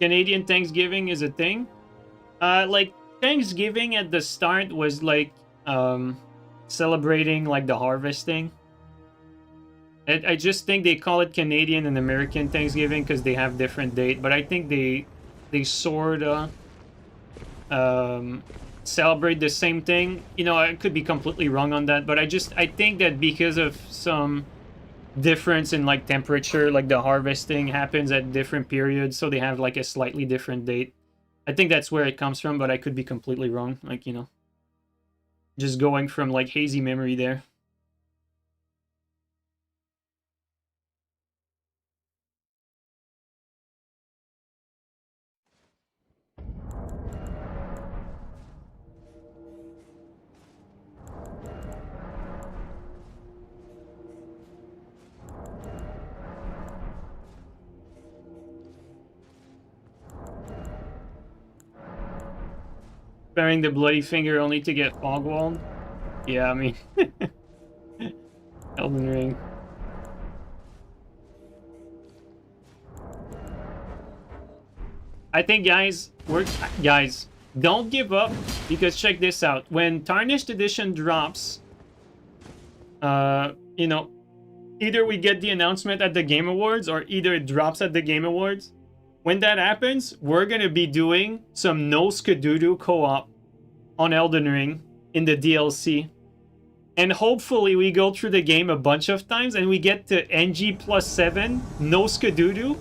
Canadian Thanksgiving is a thing. Like, Thanksgiving at the start was like celebrating like the harvesting. I just think they call it Canadian and American Thanksgiving because they have different date, but I think they sorta celebrate the same thing. You know, I could be completely wrong on that, but I think that because of some difference in like temperature, like the harvesting happens at different periods, so they have like a slightly different date. I think that's where it comes from, but I could be completely wrong. Like, you know, just going from like hazy memory there. Sparing the bloody finger only to get fogwalled? Yeah, I mean... Elden Ring. I think, guys, guys, don't give up, because check this out. When Tarnished Edition drops, you know, either we get the announcement at the Game Awards, or either it drops at the Game Awards. When that happens, we're gonna be doing some no Skadoodoo co-op on Elden Ring in the DLC. And hopefully we go through the game a bunch of times and we get to NG +7, no Skadoodoo.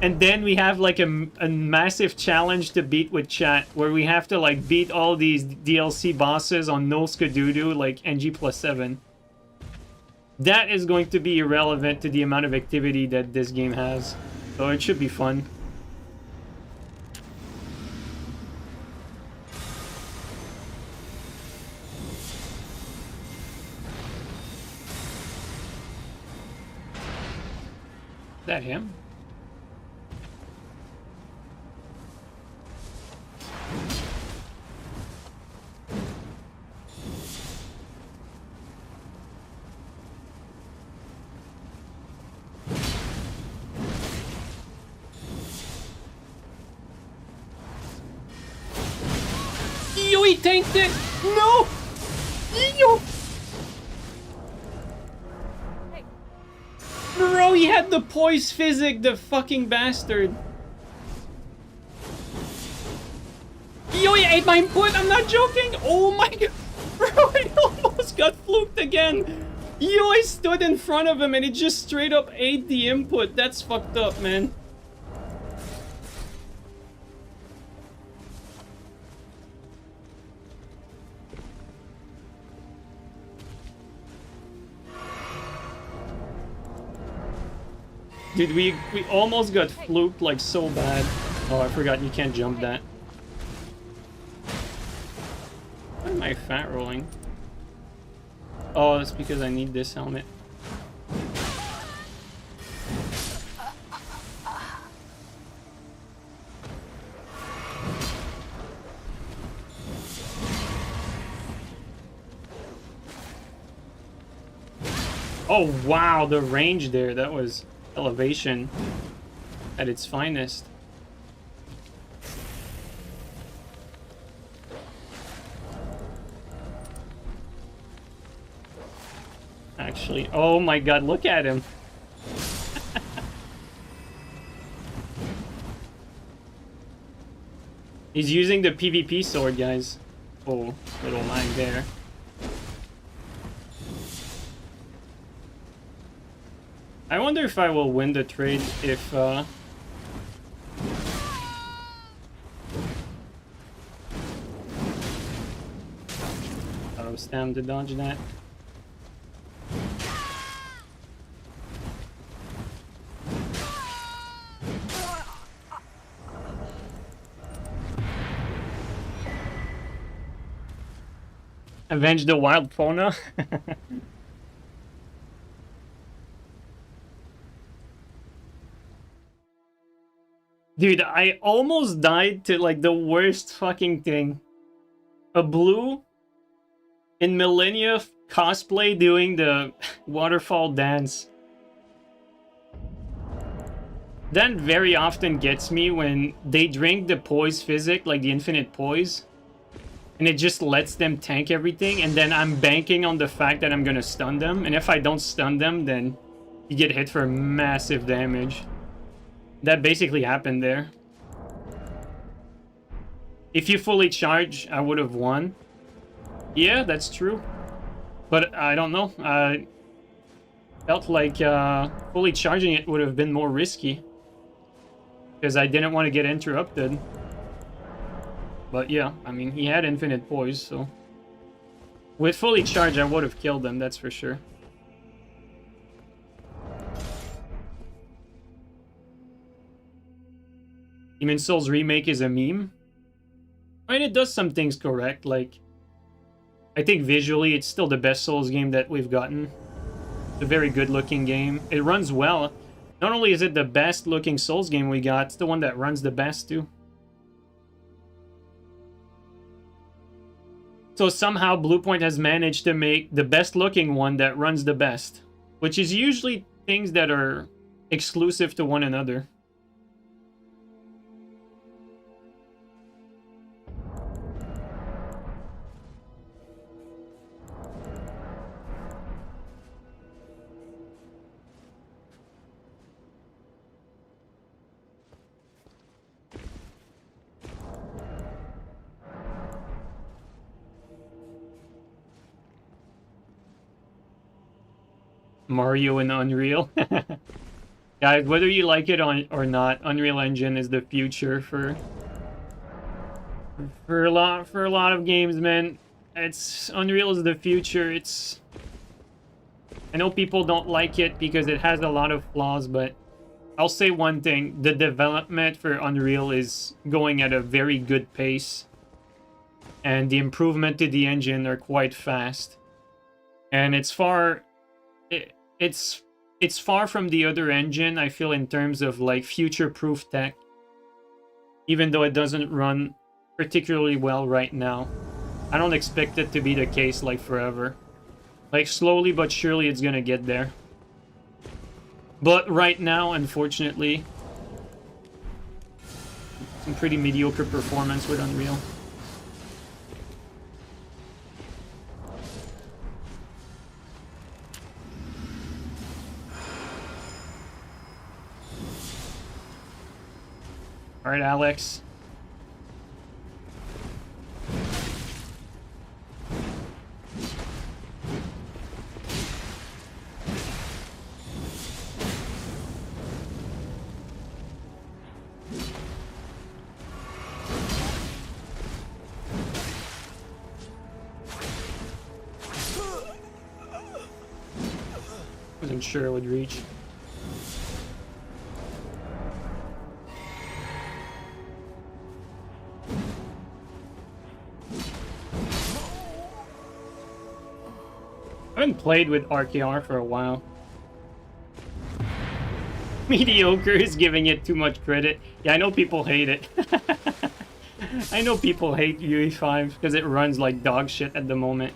And then we have like a massive challenge to beat with chat where we have to like beat all these DLC bosses on no Skadoodoo, like NG +7. That is going to be irrelevant to the amount of activity that this game has. So it should be fun. Is that him? Yo, he tanked it! No! Yo! Bro, he had the poise physic, the fucking bastard. Yo, he ate my input, I'm not joking! Oh my god! Bro, I almost got fluked again! Yo, I stood in front of him and he just straight up ate the input. That's fucked up, man. Dude, we almost got fluked like so bad. Oh, I forgot you can't jump that. Why am I fat rolling? Oh, that's because I need this helmet. Oh wow, the range there, that was elevation at its finest. Actually, oh my god, look at him. He's using the PvP sword, guys. Oh, little lag there. I wonder if I will win the trade if auto stam to dodge that. Avenge the wild fauna. Dude, I almost died to like the worst fucking thing. A blue in Millennia cosplay doing the waterfall dance. That very often gets me when they drink the poise physic, like the infinite poise. And it just lets them tank everything, and then I'm banking on the fact that I'm gonna stun them. And if I don't stun them, then you get hit for massive damage. That basically happened there. If you fully charge, I would have won. Yeah, that's true. But I don't know. I felt like fully charging it would have been more risky. Because I didn't want to get interrupted. But yeah, I mean, he had infinite poise, so... With fully charged, I would have killed him, that's for sure. Demon's Souls Remake is a meme. I mean, it does some things correct, like... I think visually, it's still the best Souls game that we've gotten. It's a very good-looking game. It runs well. Not only is it the best-looking Souls game we got, it's the one that runs the best, too. So somehow Bluepoint has managed to make the best-looking one that runs the best. Which is usually things that are exclusive to one another. Mario and Unreal. Guys, whether you like it or not, Unreal Engine is the future for a lot of games, man. It's Unreal is the future. It's I know people don't like it because it has a lot of flaws, but I'll say one thing. The development for Unreal is going at a very good pace. And the improvement to the engine are quite fast. And it's far from the other engine, I feel, in terms of like future-proof tech. Even though it doesn't run particularly well right now. I don't expect it to be the case like forever. Like slowly but surely it's gonna get there. But right now, unfortunately, some pretty mediocre performance with Unreal. Alright, Alex. Wasn't sure it would reach. I haven't played with RKR for a while. Mediocre is giving it too much credit. Yeah, I know people hate it. I know people hate UE5 because it runs like dog shit at the moment.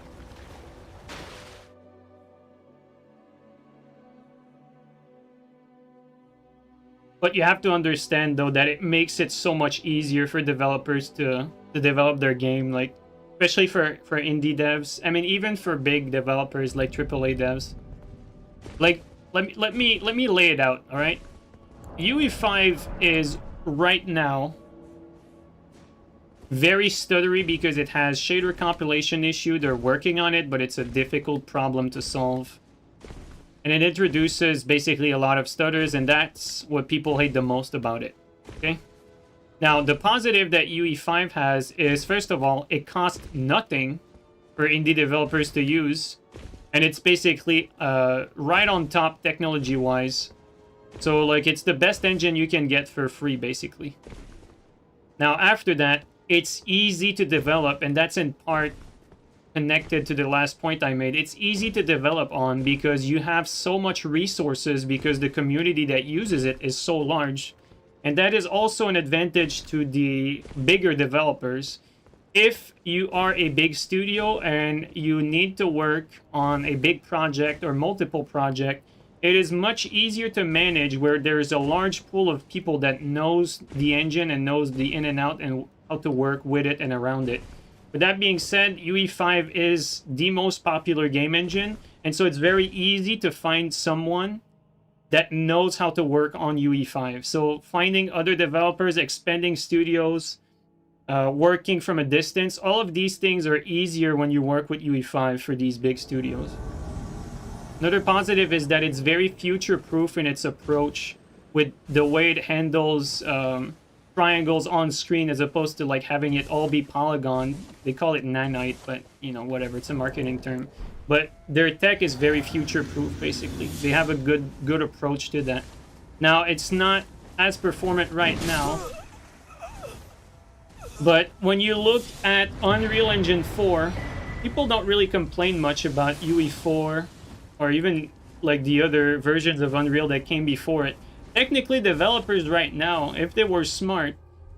But you have to understand, though, that it makes it so much easier for developers to develop their game, like, especially for indie devs. I mean, even for big developers like AAA devs. Like, let me lay it out, all right? UE5 is right now very stuttery because it has shader compilation issue. They're working on it, but it's a difficult problem to solve. And it introduces basically a lot of stutters, and that's what people hate the most about it. Okay? Now, the positive that UE5 has is, first of all, it costs nothing for indie developers to use. And it's basically right on top technology-wise. So, like, it's the best engine you can get for free, basically. Now, after that, it's easy to develop, and that's in part connected to the last point I made. It's easy to develop on because you have so much resources because the community that uses it is so large. And that is also an advantage to the bigger developers. If you are a big studio and you need to work on a big project or multiple projects, it is much easier to manage where there's a large pool of people that knows the engine and knows the in and out and how to work with it and around it. With that being said, UE5 is the most popular game engine, and so it's very easy to find someone that knows how to work on UE5. So finding other developers, expanding studios, working from a distance, all of these things are easier when you work with UE5 for these big studios. Another positive is that it's very future-proof in its approach with the way it handles triangles on screen as opposed to like having it all be polygon. They call it nanite, but you know, whatever, it's a marketing term. But their tech is very future-proof, basically. They have a good approach to that. Now, it's not as performant right now, but when you look at Unreal Engine 4, people don't really complain much about UE4 or even like the other versions of Unreal that came before it. Technically, developers right now, if they were smart,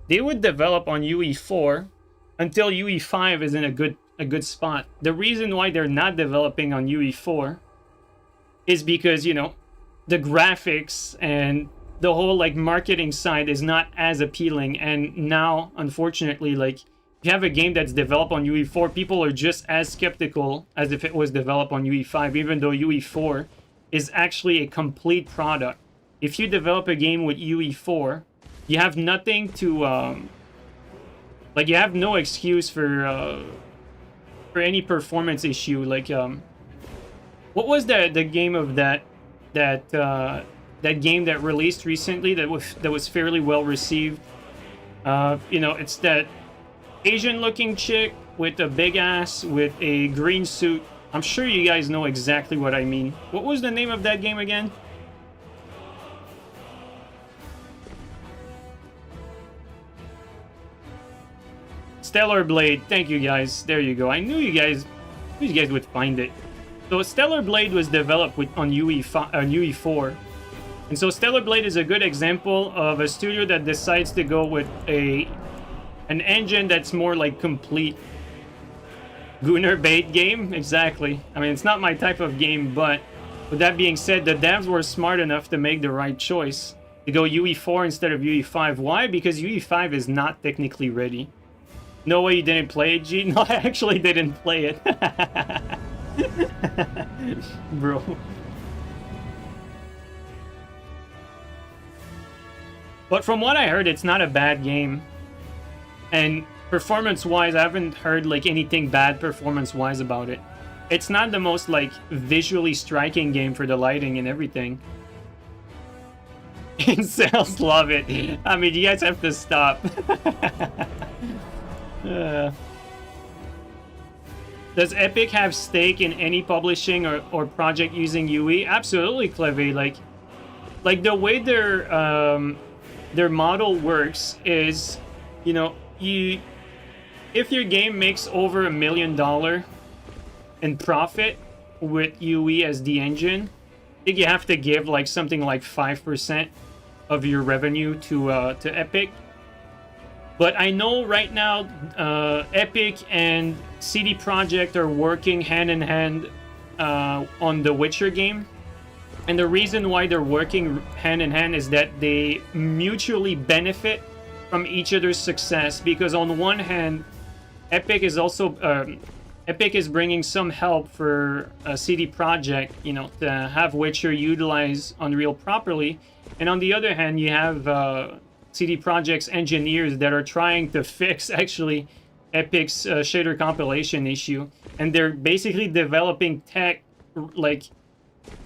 they would develop on UE4 until UE5 is in a good spot. The reason why they're not developing on UE4 is because, you know, the graphics and the whole like marketing side is not as appealing. And now, unfortunately, like if you have a game that's developed on UE4, people are just as skeptical as if it was developed on UE5, even though UE4 is actually a complete product. If you develop a game with UE4, you have nothing to like you have no excuse for any performance issue. Like What was the game of that game that released recently that was fairly well received? You know, it's that Asian-looking chick with a big ass with a green suit. I'm sure you guys know exactly what I mean. What was the name of that game again? Stellar Blade. Thank you guys. There you go. I knew you guys would find it. So Stellar Blade was developed on UE4. And so Stellar Blade is a good example of a studio that decides to go with an engine that's more like complete. Gunner bait game? Exactly. I mean, it's not my type of game, but with that being said, the devs were smart enough to make the right choice. To go UE4 instead of UE5. Why? Because UE5 is not technically ready. No way you didn't play it, G? No, I actually didn't play it. Bro. But from what I heard, it's not a bad game. And performance-wise, I haven't heard like anything bad performance-wise about it. It's not the most like visually striking game for the lighting and everything. Incels love it. I mean, you guys have to stop. Does Epic have stake in any publishing or project using UE? Absolutely, Clevy. Like the way their model works is, you know, if your game makes over $1 million in profit with UE as the engine, I think you have to give like something like 5% of your revenue to Epic. But I know right now Epic and CD Projekt are working hand in hand on the Witcher game. And the reason why they're working hand in hand is that they mutually benefit from each other's success. Because on one hand, Epic is also Epic is bringing some help for CD Projekt, you know, to have Witcher utilize Unreal properly. And on the other hand, you have CD Projekt's engineers that are trying to fix actually Epic's shader compilation issue, and they're basically developing tech like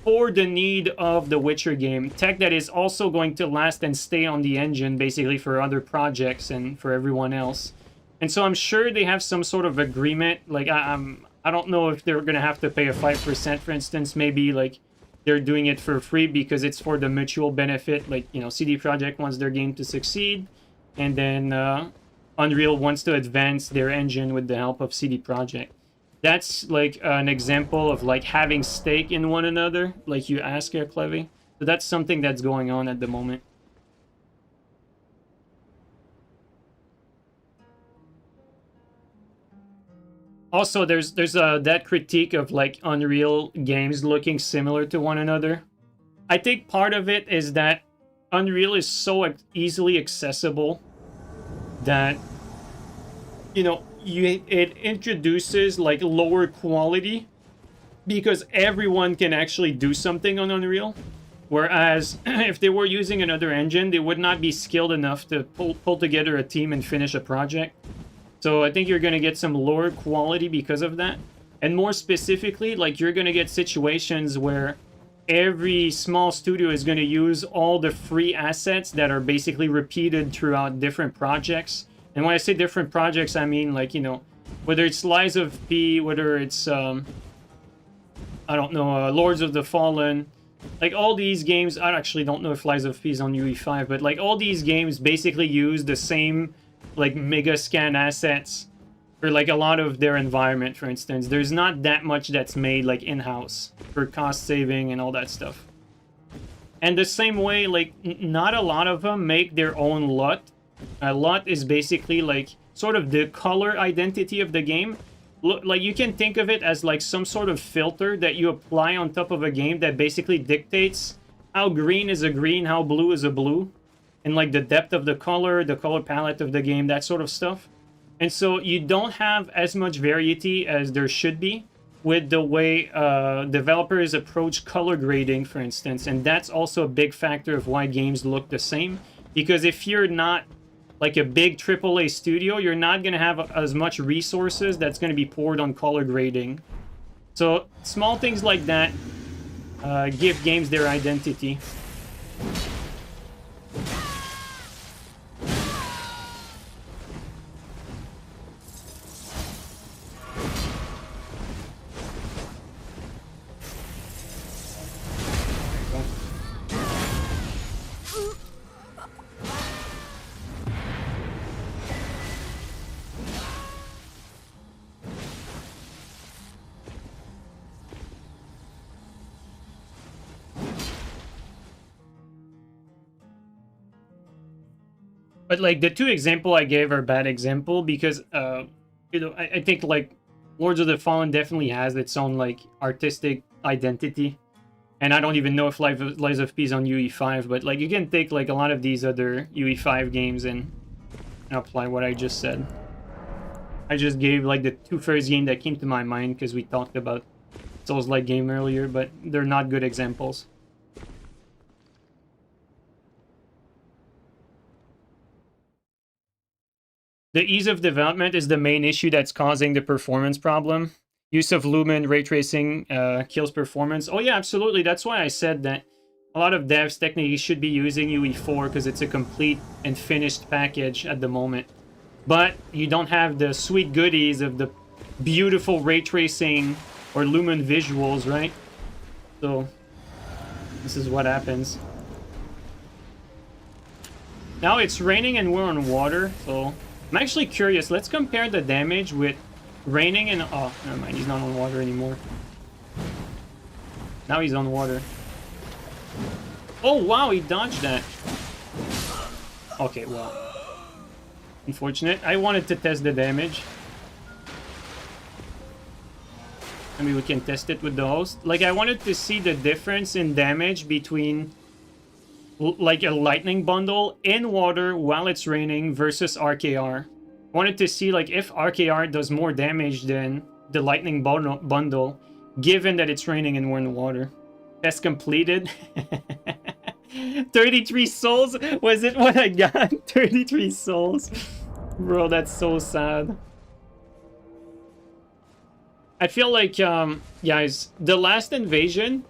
for the need of the Witcher game, tech that is also going to last and stay on the engine basically for other projects and for everyone else. And so I'm sure they have some sort of agreement. Like I don't know if they're gonna have to pay a 5%, for instance. Maybe like they're doing it for free because it's for the mutual benefit. Like, you know, CD Projekt wants their game to succeed, and then Unreal wants to advance their engine with the help of CD Projekt. That's like an example of like having stake in one another, like you asked here, Clevy. So that's something that's going on at the moment. Also, there's that critique of like Unreal games looking similar to one another. I think part of it is that Unreal is so easily accessible that, you know, it introduces like lower quality because everyone can actually do something on Unreal. Whereas if they were using another engine, they would not be skilled enough to pull together a team and finish a project. So I think you're going to get some lower quality because of that. And more specifically, like you're going to get situations where every small studio is going to use all the free assets that are basically repeated throughout different projects. And when I say different projects, I mean like, you know, whether it's Lies of P, whether it's, I don't know, Lords of the Fallen. Like all these games, I actually don't know if Lies of P is on UE5, but like all these games basically use the same like mega scan assets for like a lot of their environment. For instance, there's not that much that's made like in-house for cost saving and all that stuff. And the same way, like not a lot of them make their own LUT. A LUT is basically like sort of the color identity of the game. Like you can think of it as like some sort of filter that you apply on top of a game that basically dictates how green is a green, how blue is a blue, and like the depth of the color palette of the game, that sort of stuff. And so you don't have as much variety as there should be with the way developers approach color grading, for instance. And that's also a big factor of why games look the same. Because if you're not like a big AAA studio, you're not going to have as much resources that's going to be poured on color grading. So small things like that give games their identity. But like the two example I gave are bad example because you know I think like Lords of the Fallen definitely has its own like artistic identity, and I don't even know if Lies of P is on UE5, but like you can take like a lot of these other UE5 games and apply what I just said. I just gave like the two first game that came to my mind because we talked about Souls-like game earlier, but they're not good examples. The ease of development is the main issue that's causing the performance problem. Use of Lumen ray tracing kills performance. Oh yeah, absolutely. That's why I said that a lot of devs technically should be using UE4 because it's a complete and finished package at the moment. But you don't have the sweet goodies of the beautiful ray tracing or Lumen visuals, right? So this is what happens. Now it's raining and we're on water, so I'm actually curious. Let's compare the damage with raining and... Oh, never mind. He's not on water anymore. Now he's on water. Oh, wow. He dodged that. Okay, well. Unfortunate. I wanted to test the damage. I mean, we can test it with the host. Like, I wanted to see the difference in damage between... like a lightning bundle in water while it's raining versus RKR. I wanted to see like if RKR does more damage than the lightning bundle given that it's raining and we're in water. Test completed. 33 souls? Was it what I got? 33 souls. Bro, that's so sad. I feel like, guys, the last invasion,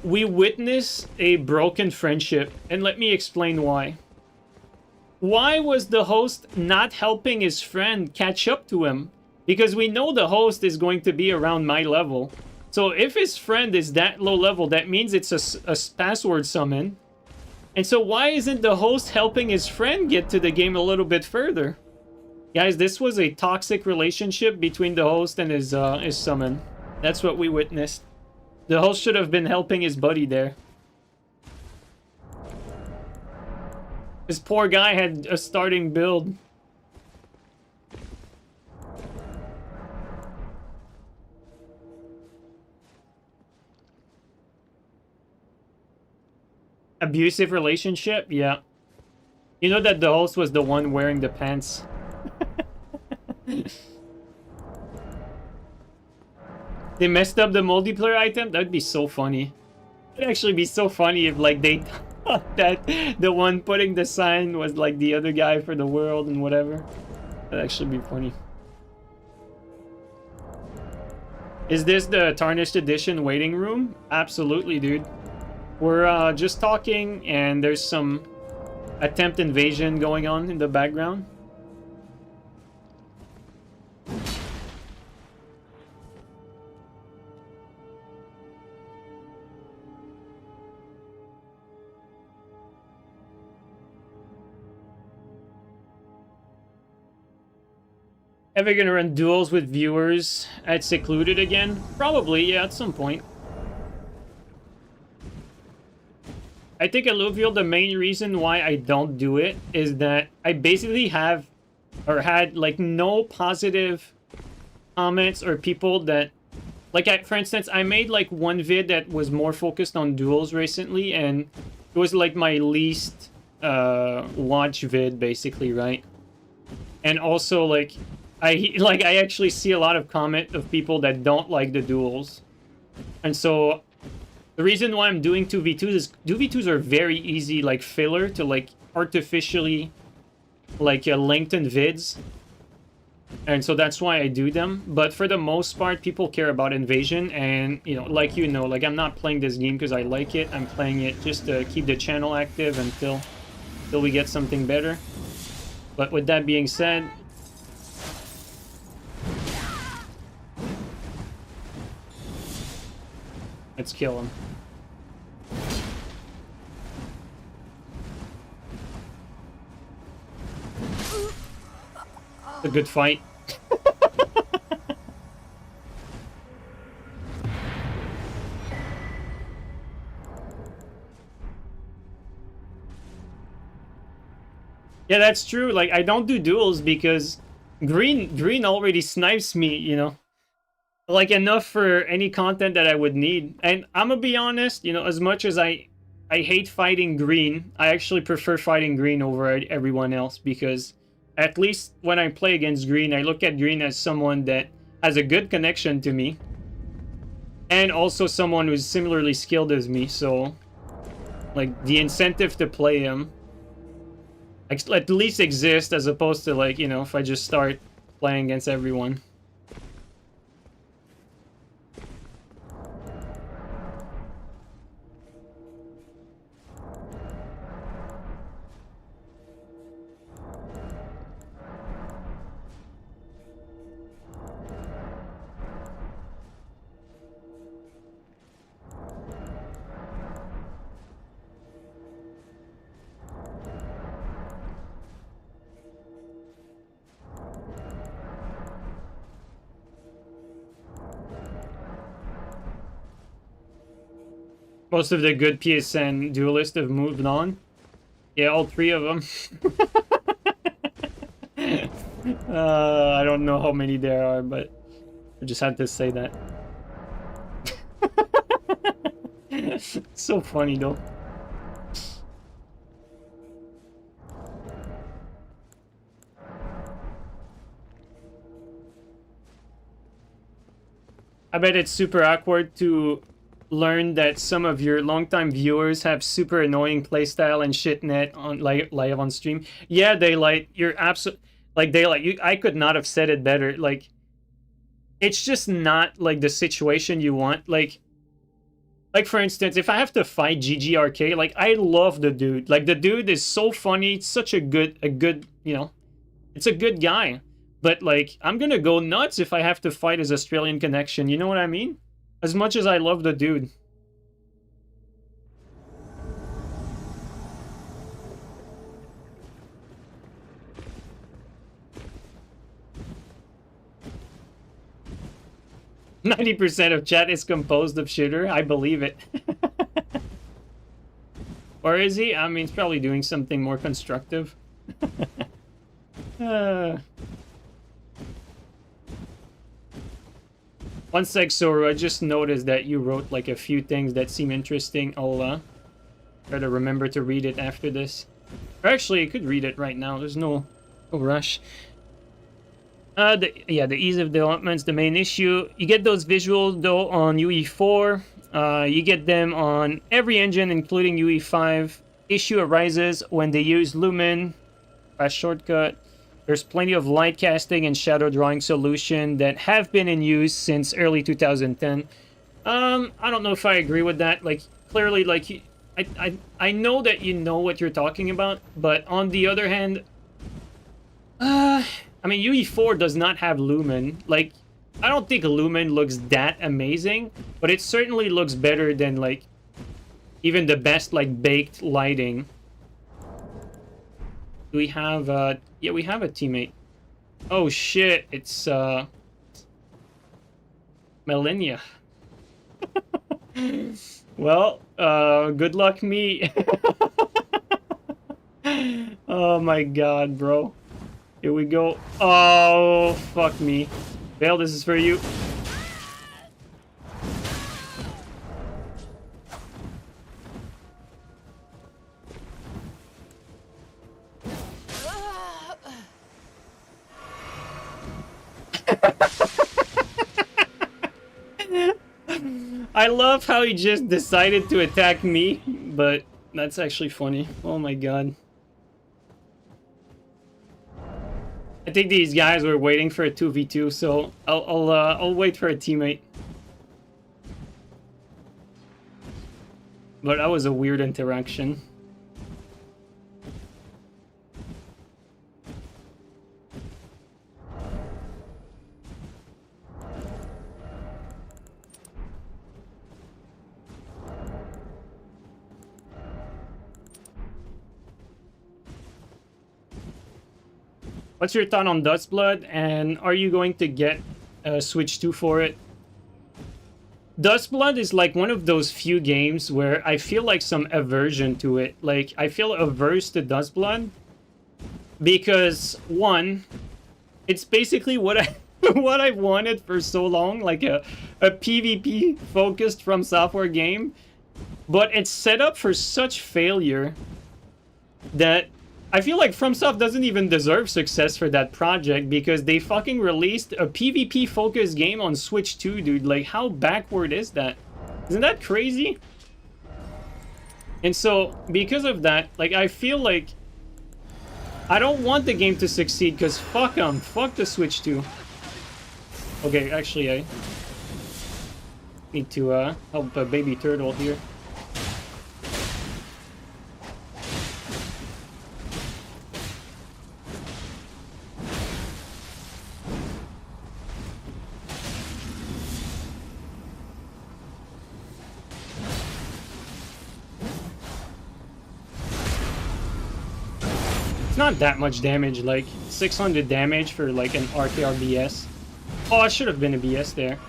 we witnessed a broken friendship, and let me explain why. Why was the host not helping his friend catch up to him? Because we know the host is going to be around my level. So if his friend is that low level, that means it's a password summon. And so why isn't the host helping his friend get to the game a little bit further? Guys, this was a toxic relationship between the host and his summon. That's what we witnessed. The host should have been helping his buddy there. This poor guy had a starting build. Abusive relationship? Yeah. You know that the host was the one wearing the pants. They messed up the multiplayer item? That'd be so funny. It'd actually be so funny if like they thought that the one putting the sign was like the other guy for the world and whatever. That'd actually be funny. Is this the Tarnished Edition waiting room? Absolutely, dude. We're just talking and there's some attempt invasion going on in the background. Ever gonna run duels with viewers at Secluded again? Probably, yeah, at some point. I think Alluvial, the main reason why I don't do it is that I basically have or had like no positive comments or people that like for instance, I made like one vid that was more focused on duels recently, and it was like my least watch vid basically, right? And also like I actually see a lot of comment of people that don't like the duels. And so the reason why I'm doing 2v2s is 2v2s are very easy like filler to like artificially like lengthen vids. And so that's why I do them. But for the most part, people care about invasion. And, you know, like like I'm not playing this game because I like it. I'm playing it just to keep the channel active until we get something better. But with that being said, let's kill him. A good fight. Yeah, that's true. Like, I don't do duels because green already snipes me, you know. Like, enough for any content that I would need. And I'm gonna be honest, you know, as much as I hate fighting green, I actually prefer fighting green over everyone else, because at least when I play against green, I look at green as someone that has a good connection to me. And also someone who's similarly skilled as me, so like the incentive to play him at least exists, as opposed to, like, you know, if I just start playing against everyone. Most of the good PSN duelists have moved on. Yeah, all three of them. I don't know how many there are, but I just had to say that. So funny, though. I bet it's super awkward to learn that some of your longtime viewers have super annoying playstyle and shitnet on live on stream. Yeah, Daylight, you're absolute. Like, Daylight, I could not have said it better. Like, it's just not like the situation you want. Like for instance, if I have to fight GGRK, like, I love the dude. Like, the dude is so funny. It's such a good, you know, it's a good guy. But, like, I'm gonna go nuts if I have to fight his Australian connection. You know what I mean? As much as I love the dude. %90 of chat is composed of shitter. I believe it. Or is he? I mean, he's probably doing something more constructive. One sec, Soru, I just noticed that you wrote like a few things that seem interesting. I'll try to remember to read it after this. Or actually, I could read it right now. There's no rush. The ease of development's the main issue. You get those visuals though on UE4. You get them on every engine, including UE5. Issue arises when they use Lumen, fast shortcut. There's plenty of light casting and shadow drawing solution that have been in use since early 2010. I don't know if I agree with that. Like, clearly, like, I know that you know what you're talking about, but on the other hand, I mean, UE4 does not have Lumen. Like, I don't think Lumen looks that amazing, but it certainly looks better than, like, even the best, like, baked lighting. Do we have, yeah, we have a teammate. Oh, shit, it's, Millennia. Well, good luck me. Oh my god, bro. Here we go. Oh, fuck me. Vale, this is for you. I love how he just decided to attack me, but that's actually funny. Oh my god. I think these guys were waiting for a 2v2, so I'll wait for a teammate. But that was a weird interaction. What's your thought on Duskblood, and are you going to get Switch 2 for it? Duskblood is like one of those few games where I feel like some aversion to it. Like, I feel averse to Duskblood because, one, it's basically what I what I wanted for so long, like a PvP focused FromSoftware game, but it's set up for such failure that I feel like FromSoft doesn't even deserve success for that project because they fucking released a PvP-focused game on Switch 2, dude. Like, how backward is that? Isn't that crazy? And so, because of that, like, I feel like I don't want the game to succeed because fuck them. Fuck the Switch 2. Okay, actually, I need to help a baby turtle here. It's not that much damage, like 600 damage for like an RKR BS. Oh, I should have been a BS there.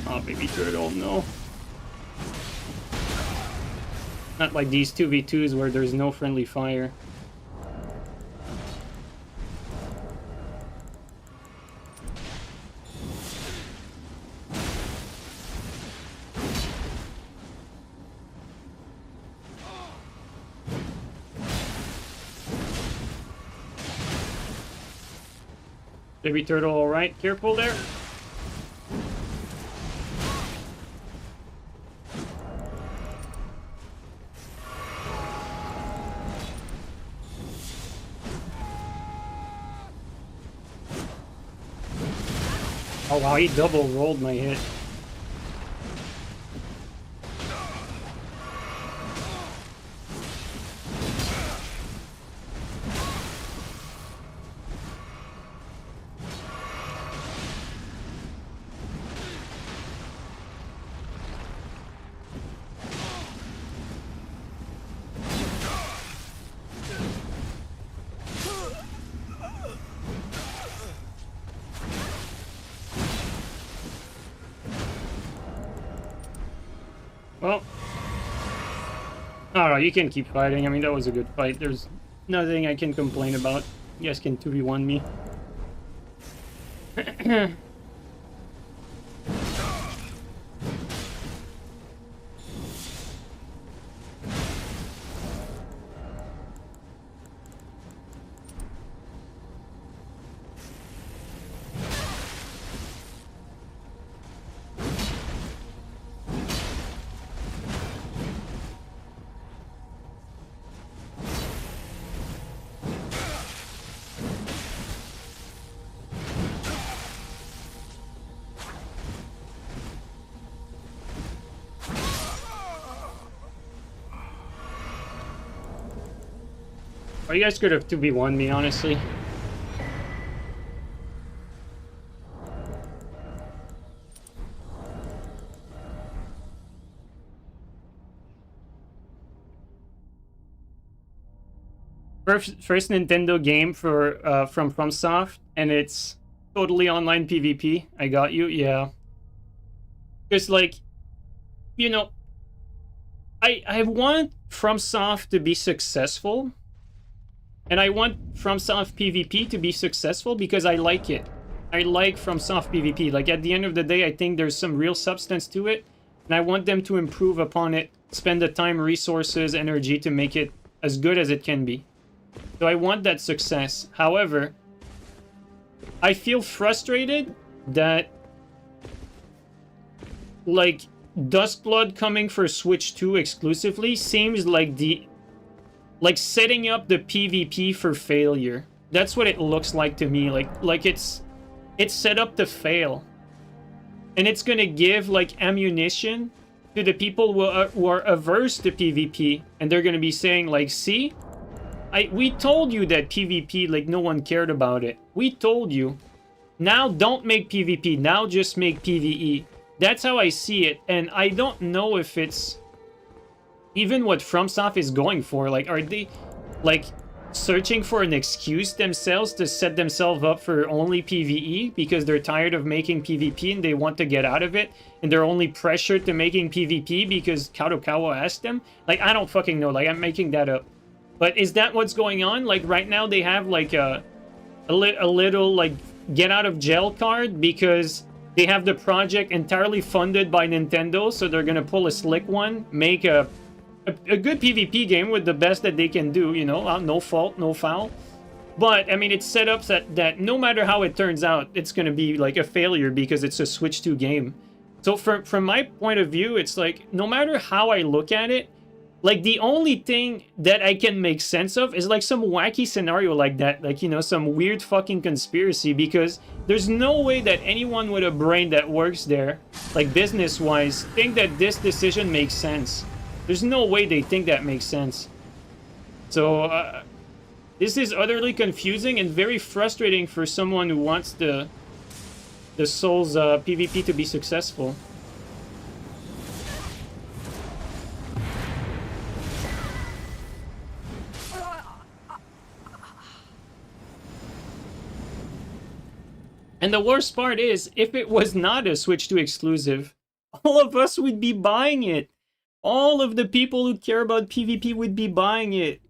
Oh, baby turtle, no. Not like these 2v2s where there's no friendly fire. Baby turtle, alright. Careful there. Oh wow, he double rolled my hit. Well, alright, you can keep fighting. I mean, that was a good fight. There's nothing I can complain about. You guys can 2v1 me. Or you guys could have 2v1 me, honestly. First Nintendo game for from FromSoft, and it's totally online PvP. I got you, yeah. Because, like, you know, I want FromSoft to be successful. And I want FromSoft PvP to be successful because I like it. I like FromSoft PvP. Like, at the end of the day, I think there's some real substance to it. And I want them to improve upon it, spend the time, resources, energy to make it as good as it can be. So I want that success. However, I feel frustrated that like Duskblood coming for Switch 2 exclusively seems like setting up the PvP for failure. That's what it looks like to me. Like it's set up to fail. And it's gonna give like ammunition to the people who are averse to PvP, and they're gonna be saying like, see, we told you that PvP, like, no one cared about it. We told you. Now don't make PvP, now just make PvE. That's how I see it, and I don't know if it's even what FromSoft is going for. Like, are they like searching for an excuse themselves to set themselves up for only PvE because they're tired of making PvP and they want to get out of it, and they're only pressured to making PvP because Kadokawa asked them? Like, I don't fucking know. Like, I'm making that up. But is that what's going on? Like, right now they have like a little like get out of jail card because they have the project entirely funded by Nintendo, so they're gonna pull a slick one, make a good PvP game with the best that they can do, you know, no fault, no foul. But, I mean, it's set up that no matter how it turns out, it's going to be, like, a failure because it's a Switch 2 game. So, from my point of view, it's like, no matter how I look at it, like, the only thing that I can make sense of is, like, some wacky scenario like that. Like, you know, some weird fucking conspiracy, because there's no way that anyone with a brain that works there, like, business-wise, think that this decision makes sense. There's no way they think that makes sense. So, this is utterly confusing and very frustrating for someone who wants the Souls PvP to be successful. And the worst part is, if it was not a Switch 2 exclusive, all of us would be buying it. All of the people who care about PvP would be buying it.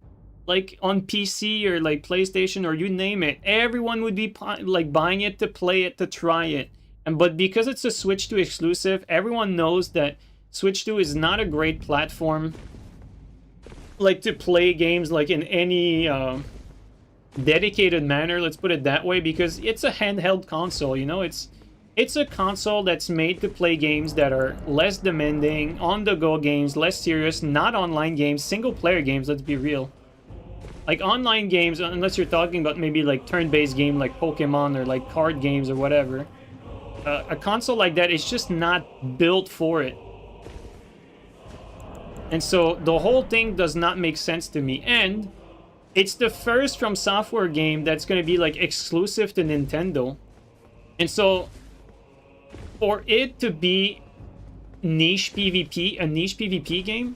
Like, on PC or, like, PlayStation or you name it. Everyone would be, like, buying it to play it, to try it. But because it's a Switch 2 exclusive, everyone knows that Switch 2 is not a great platform, like, to play games, like, in any dedicated manner, let's put it that way, because it's a handheld console, you know? It's a console that's made to play games that are less demanding, on-the-go games, less serious, not online games, single-player games, let's be real. Like, online games, unless you're talking about maybe, like, turn-based game like Pokemon or, like, card games or whatever, a console like that is just not built for it. And so, the whole thing does not make sense to me. And it's the first FromSoftware game that's going to be, like, exclusive to Nintendo. And so, for it to be niche PvP, a niche PvP game,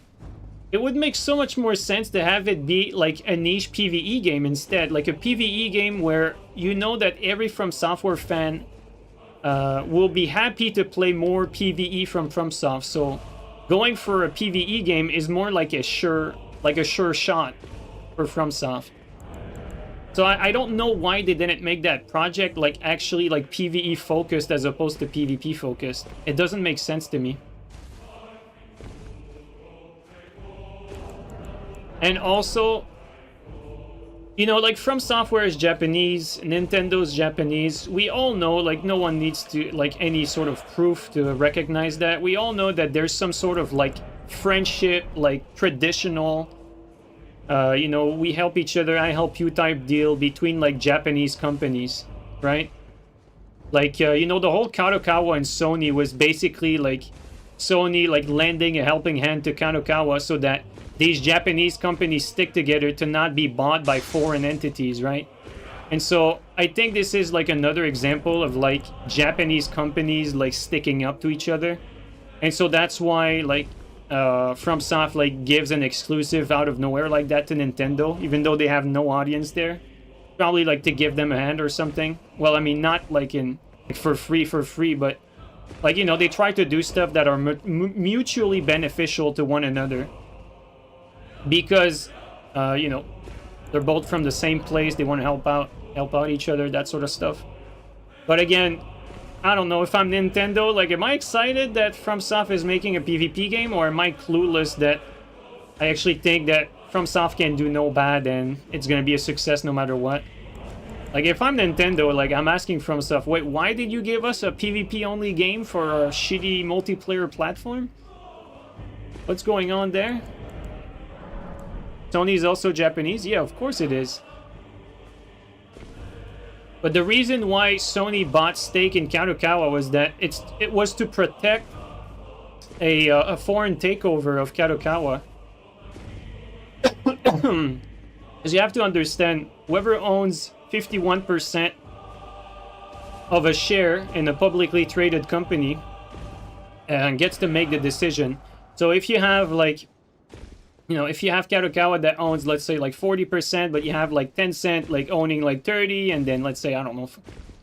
it would make so much more sense to have it be like a niche PvE game instead. Like a PvE game where you know that every FromSoftware fan will be happy to play more PvE from FromSoft. So going for a PvE game is more like a sure shot for FromSoft. So I don't know why they didn't make that project like actually like PvE focused as opposed to PvP focused. It doesn't make sense to me. And also, you know, like FromSoftware is Japanese, Nintendo's Japanese. We all know, like, no one needs to like any sort of proof to recognize that. We all know that there's some sort of like friendship, like traditional, you know, we help each other, I help you type deal between, like, Japanese companies, right? Like, you know, the whole Kadokawa and Sony was basically, like, Sony, like, lending a helping hand to Kadokawa so that these Japanese companies stick together to not be bought by foreign entities, right? And so, I think this is, like, another example of, like, Japanese companies, like, sticking up to each other. And so that's why, like, FromSoft like gives an exclusive out of nowhere like that to Nintendo, even though they have no audience there. Probably like to give them a hand or something. Well, I mean, not like in like for free, but like, you know, they try to do stuff that are mutually beneficial to one another because you know, they're both from the same place. They want to help out each other, that sort of stuff. But again, I don't know if I'm Nintendo, like, am I excited that FromSoft is making a PvP game, or am I clueless that I actually think that FromSoft can do no bad and it's gonna be a success no matter what? Like, if I'm Nintendo, like, I'm asking FromSoftware, wait, why did you give us a PvP-only game for a shitty multiplayer platform? What's going on there? Sony's also Japanese? Yeah, of course it is. But the reason why Sony bought stake in Kadokawa was that it was to protect a foreign takeover of Kadokawa. Because you have to understand, whoever owns 51% of a share in a publicly traded company gets to make the decision. So if you have, like, you know, if you have Kadokawa that owns, let's say, like 40%, but you have like Tencent like owning like 30, and then let's say, I don't know,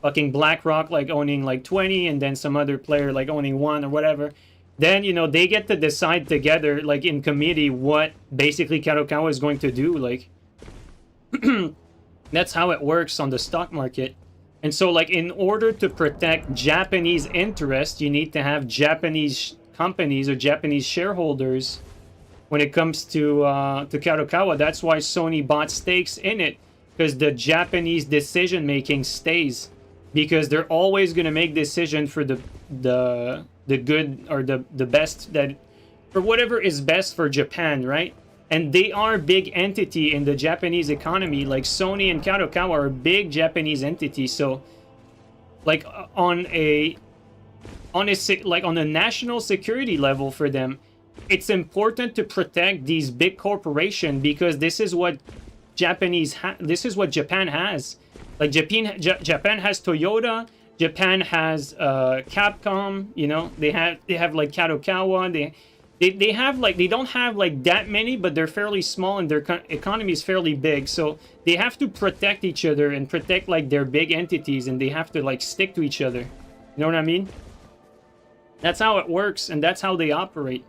fucking BlackRock like owning like 20, and then some other player like owning 1 or whatever, then, you know, they get to decide together, like in committee, what basically Kadokawa is going to do. Like, that's how it works on the stock market. And so, like, in order to protect Japanese interests, you need to have Japanese companies or Japanese shareholders when it comes to Kadokawa. That's why Sony bought stakes in it, because the Japanese decision making stays, because they're always going to make decision for the good or the best, that for whatever is best for Japan, right? And they are a big entity in the Japanese economy. Like, Sony and Kadokawa are a big Japanese entity. So, like, on a national security level for them, it's important to protect these big corporations, because this is what this is what Japan has. Like, Japan has Toyota, Japan has Capcom, you know, they have like Kadokawa, they have, like, they don't have like that many, but they're fairly small and their economy is fairly big. So they have to protect each other and protect like their big entities, and they have to like stick to each other. You know what I mean? That's how it works, and that's how they operate.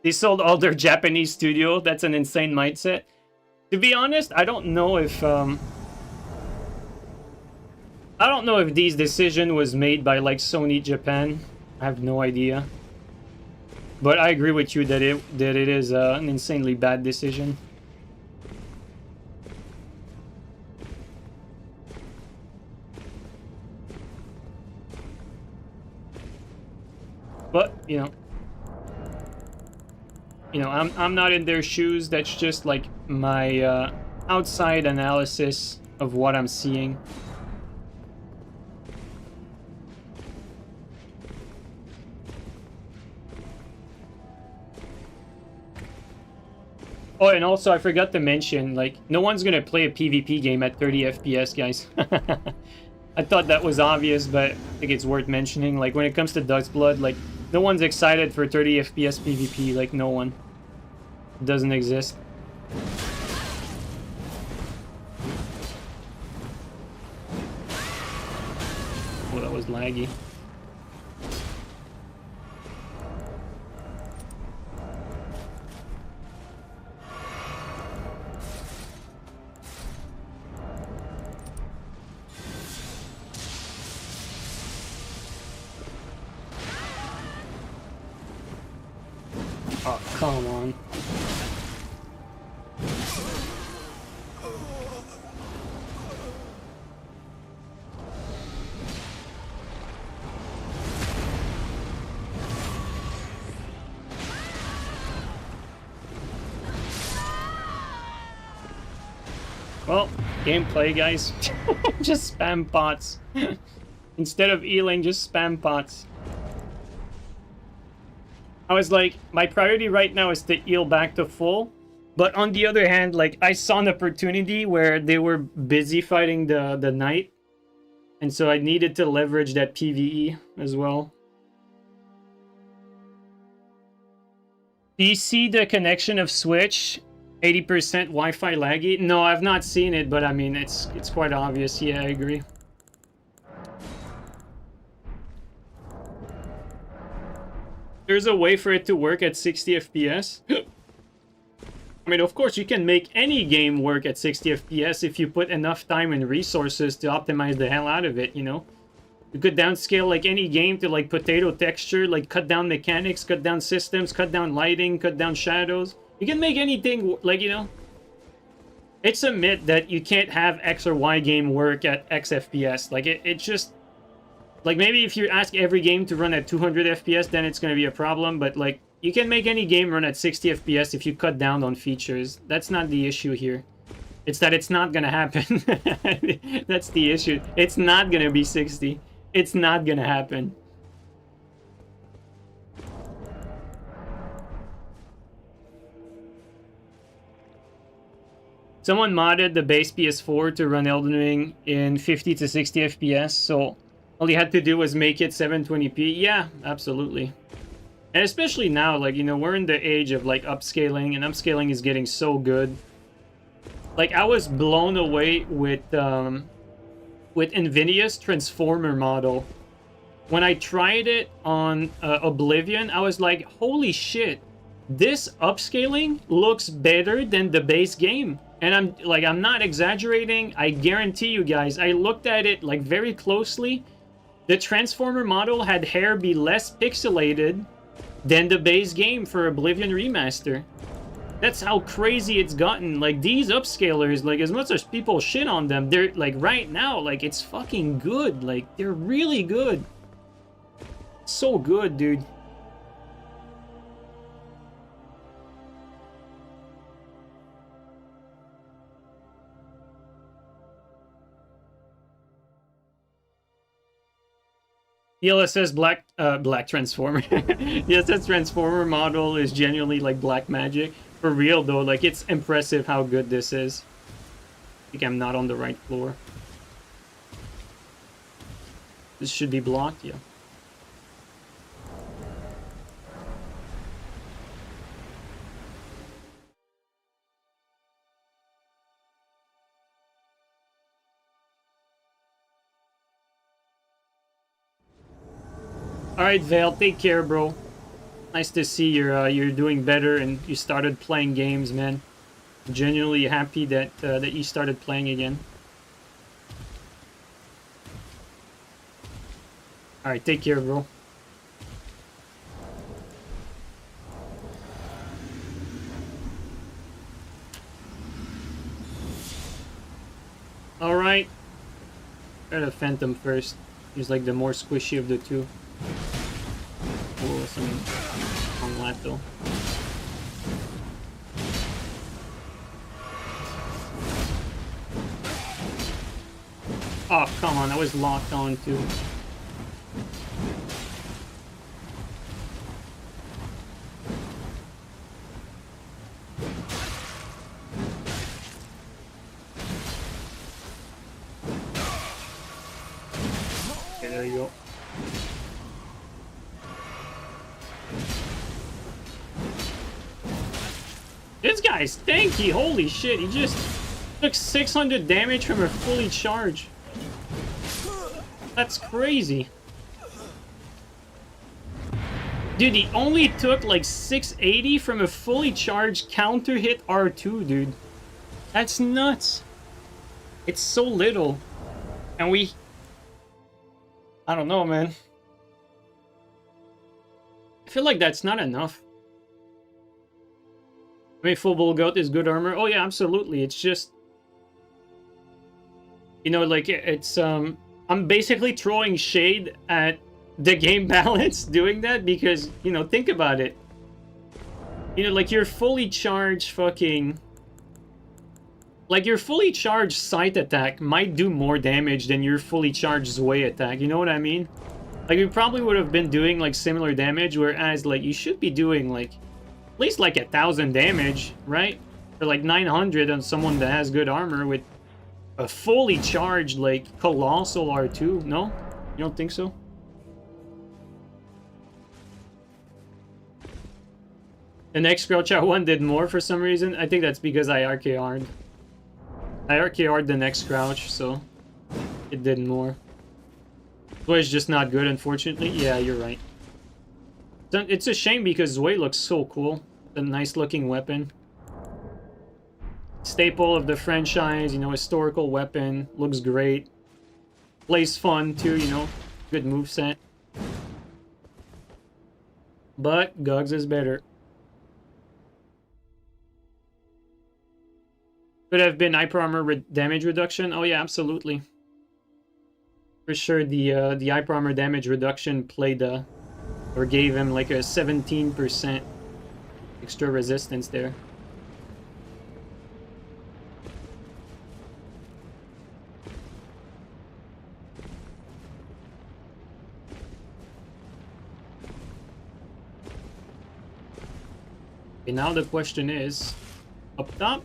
They sold all their Japanese studio. That's an insane mindset. To be honest, I don't know if these decision was made by like Sony Japan. I have no idea. But I agree with you that it is an insanely bad decision. But, you know, I'm not in their shoes. That's just like my outside analysis of what I'm seeing. Oh, and also I forgot to mention, like, no one's gonna play a PvP game at 30 FPS, guys. I thought that was obvious, but I think it's worth mentioning. Like, when it comes to Duskblood, like, no one's excited for 30 FPS PvP. Like, no one. It doesn't exist. Oh, that was laggy. Oh, come on. Well, gameplay, guys. Just spam pots. Instead of healing, just spam pots. I was like, my priority right now is to heal back to full. But on the other hand, like, I saw an opportunity where they were busy fighting the knight. And so I needed to leverage that PvE as well. Do you see the connection of Switch? 80% Wi-Fi laggy? No, I've not seen it, but I mean, it's quite obvious. Yeah, I agree. There's a way for it to work at 60 FPS. I mean, of course, you can make any game work at 60 FPS if you put enough time and resources to optimize the hell out of it, you know? You could downscale like any game to like potato texture, like cut down mechanics, cut down systems, cut down lighting, cut down shadows. You can make anything, like, you know, it's a myth that you can't have X or Y game work at X FPS. Like, it just... Like, maybe if you ask every game to run at 200 FPS, then it's going to be a problem. But, like, you can make any game run at 60 FPS if you cut down on features. That's not the issue here. It's that it's not going to happen. That's the issue. It's not going to be 60. It's not going to happen. Someone modded the base PS4 to run Elden Ring in 50 to 60 FPS, so all you had to do was make it 720p. Yeah, absolutely. And especially now, like, you know, we're in the age of, like, upscaling, and upscaling is getting so good. Like, I was blown away with NVIDIA's Transformer model. When I tried it on Oblivion, I was like, holy shit, this upscaling looks better than the base game. And I'm not exaggerating. I guarantee you guys, I looked at it, like, very closely. The Transformer model had hair be less pixelated than the base game for Oblivion Remaster. That's how crazy it's gotten. Like, these upscalers, like, as much as people shit on them, they're, like, right now, like, it's fucking good. Like, they're really good. So good, dude. The LSS black Transformer. The LSS Transformer model is genuinely like black magic. For real though, like, it's impressive how good this is. I think I'm not on the right floor. This should be blocked, yeah. Alright, Vale, take care, bro. Nice to see you're doing better and you started playing games, man. I'm genuinely happy that that you started playing again. Alright, take care, bro. Alright. Try the Phantom first. He's like the more squishy of the two. Oh, some on that though. Oh, come on, I was locked on too. Okay, there you go. This guy's tanky, holy shit, he just took 600 damage from a fully charged. That's crazy. Dude, he only took like 680 from a fully charged counter hit R2, dude. That's nuts. It's so little. And we... I don't know, man. I feel like that's not enough. I mean, full bull goat is good armor. Oh yeah, absolutely. It's just... You know, like, it's, I'm basically throwing shade at the game balance doing that because, you know, think about it. You know, like, your fully charged fucking... Like, your fully charged sight attack might do more damage than your fully charged Zwei attack. You know what I mean? Like, you probably would have been doing, like, similar damage, whereas, like, you should be doing, like, at least, like, 1,000 damage, right? Or, like, 900 on someone that has good armor with a fully charged, like, colossal R2. No? You don't think so? The next Crouch Out one did more for some reason. I think that's because I RKR'd. I RKR'd the next Crouch, so it did more. Zwei's just not good, unfortunately. Yeah, you're right. It's a shame because Zwei looks so cool. A nice looking weapon. Staple of the franchise, you know, historical weapon. Looks great. Plays fun too, you know. Good moveset. But Gugs is better. Could have been hyper armor damage reduction. Oh yeah, absolutely. For sure, the hyper armor damage reduction played or gave him like a 17% extra resistance there. Okay, now the question is, up top?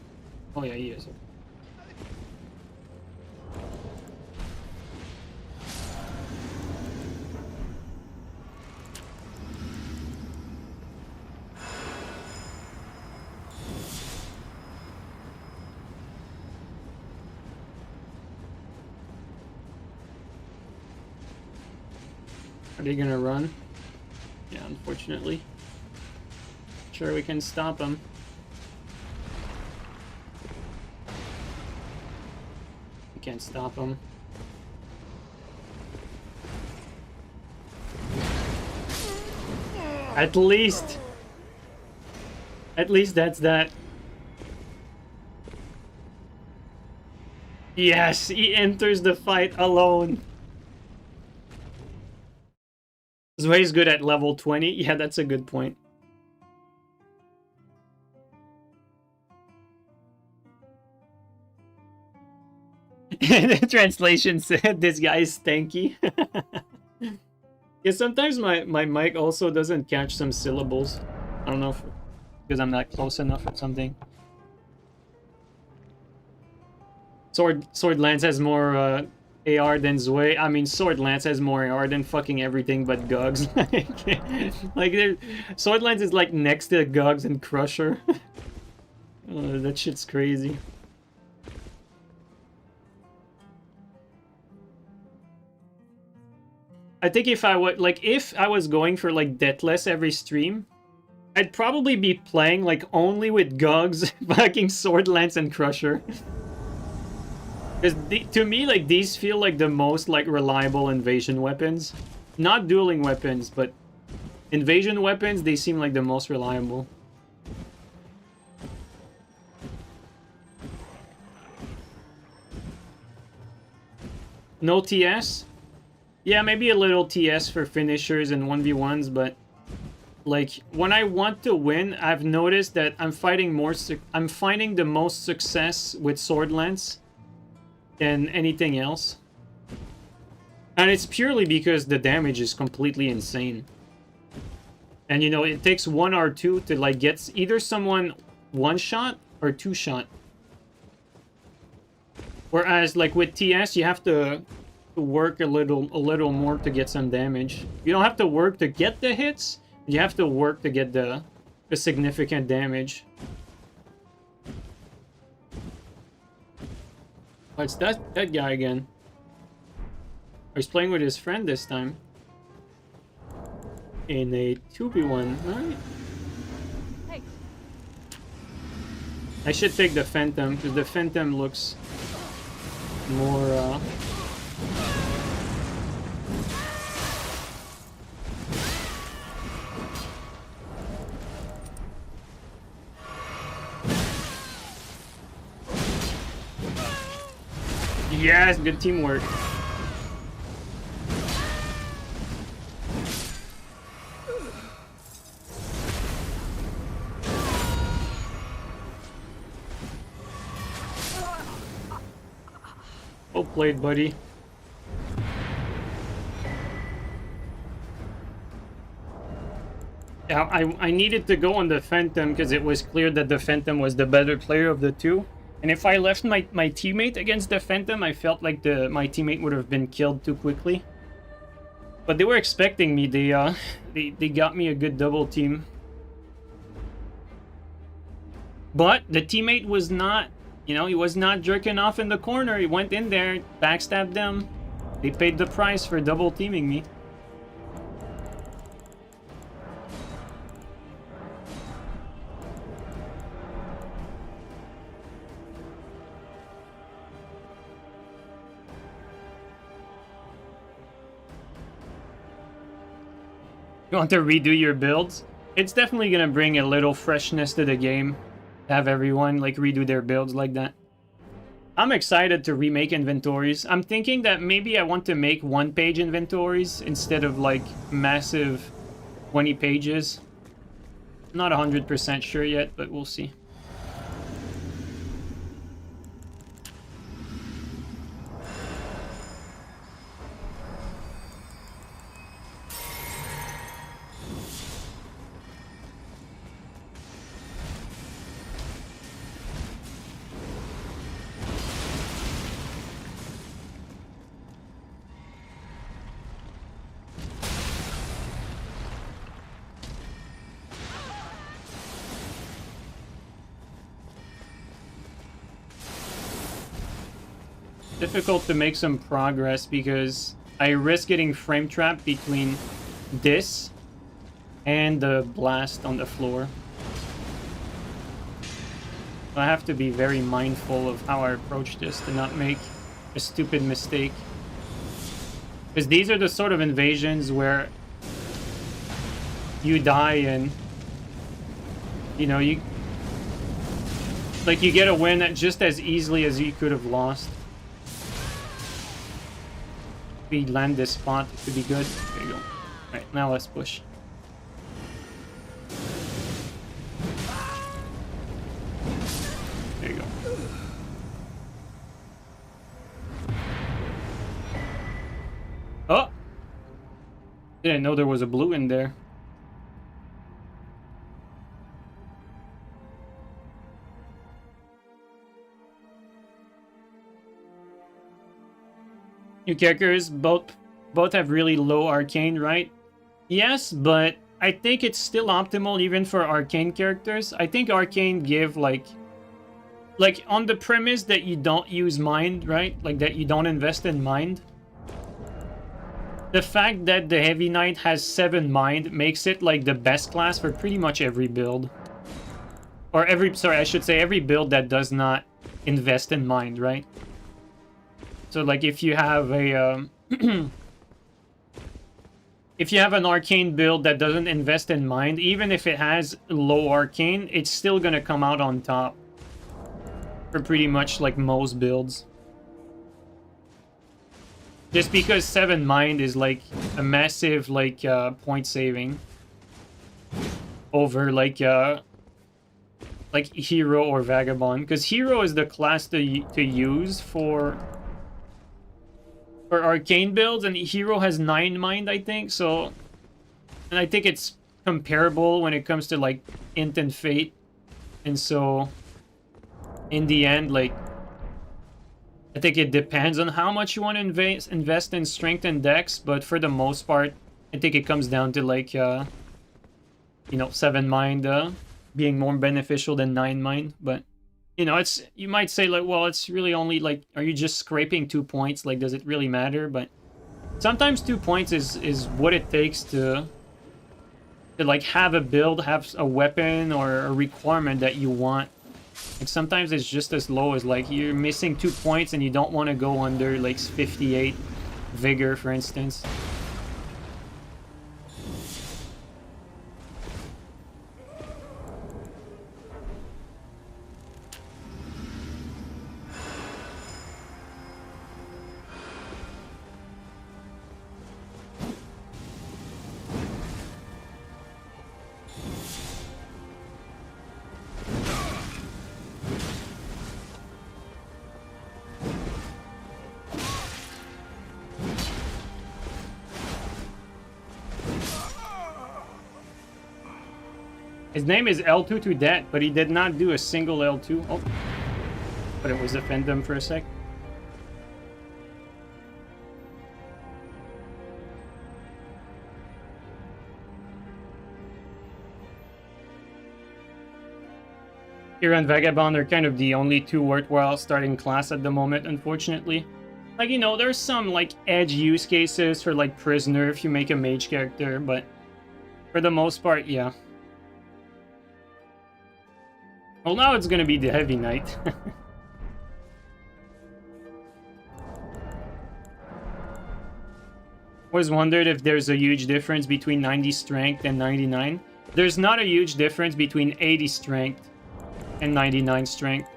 Oh yeah, he is. Are they gonna run? Yeah, unfortunately. Sure, we can stop them. We can't stop them. At least that's that. Yes, he enters the fight alone. Zway's good at level 20. Yeah, that's a good point. The translation said this guy is stanky. Yeah, sometimes my mic also doesn't catch some syllables. I don't know if because I'm not close enough or something. Sword Lance has more AR than Zwei. I mean, Sword Lance has more AR than fucking everything but Gugs. Like, Sword Lance is like next to Gugs and Crusher. That shit's crazy. I think if I was going for like Deathless every stream, I'd probably be playing like only with Gugs, fucking Sword Lance and Crusher. Because to me, like, these feel like the most like reliable invasion weapons. Not dueling weapons, but invasion weapons, they seem like the most reliable. No TS? Yeah, maybe a little TS for finishers and 1v1s, but like when I want to win, I've noticed that I'm finding the most success with Sword Lance than anything else. And it's purely because the damage is completely insane. And you know, it takes 1 or 2 to like get either someone 1-shot or 2-shot. Whereas like with TS, you have to work a little more to get some damage. You don't have to work to get the hits, you have to work to get the significant damage. Oh, it's that guy again. Oh, he's playing with his friend this time. In a 2v1, right? Hey. I should take the Phantom, because the Phantom looks more Yes, good teamwork. Well played, buddy. Yeah, I needed to go on the Phantom because it was clear that the Phantom was the better player of the two. And if I left my teammate against the Phantom, I felt like my teammate would have been killed too quickly. But they were expecting me. They got me a good double team. But the teammate was not, you know, he was not jerking off in the corner. He went in there, backstabbed them. They paid the price for double teaming me. You want to redo your builds? It's definitely gonna bring a little freshness to the game to have everyone like redo their builds like that. I'm excited to remake inventories. I'm thinking that maybe I want to make one-page inventories instead of like massive 20 pages. Not 100% sure yet, but we'll see. Difficult to make some progress because I risk getting frame trapped between this and the blast on the floor. I have to be very mindful of how I approach this to not make a stupid mistake. Because these are the sort of invasions where you die and, you know, you get a win just as easily as you could have lost. If we land this spot, it could be good. There you go. Alright, now let's push. There you go. Oh! Didn't know there was a blue in there. New characters both have really low arcane, right? Yes, but I think it's still optimal even for arcane characters. I think arcane give like on the premise that you don't use mind, right? Like that you don't invest in mind. The fact that the Heavy Knight has 7 mind makes it like the best class for pretty much every build. Or I should say every build that does not invest in mind, right? So like if you have a if you have an arcane build that doesn't invest in mind, even if it has low arcane, it's still gonna come out on top for pretty much like most builds. Just because 7 mind is like a massive like point saving over like hero or vagabond, because hero is the class to use for arcane builds, and hero has 9 mind, I think. So, and I think it's comparable when it comes to like int and fate, and so in the end, like I think it depends on how much you want to invest in strength and dex, but for the most part, I think it comes down to like you know, 7 mind being more beneficial than 9 mind. But you know, it's, you might say like, well, it's really only like, are you just scraping 2 points? Like, does it really matter? But sometimes 2 points is what it takes to like have a build, have a weapon or a requirement that you want. Like sometimes it's just as low as like you're missing 2 points and you don't want to go under like 58 vigor, for instance. His name is L2 to that, but he did not do a single L2. Oh, but it was defend for a sec. Hero and Vagabond are kind of the only 2 worthwhile starting class at the moment, unfortunately. Like, you know, there's some like edge use cases for like Prisoner if you make a mage character, but for the most part, yeah. Well, now it's gonna be the Heavy Knight. Always wondered if there's a huge difference between 90 strength and 99. There's not a huge difference between 80 strength and 99 strength.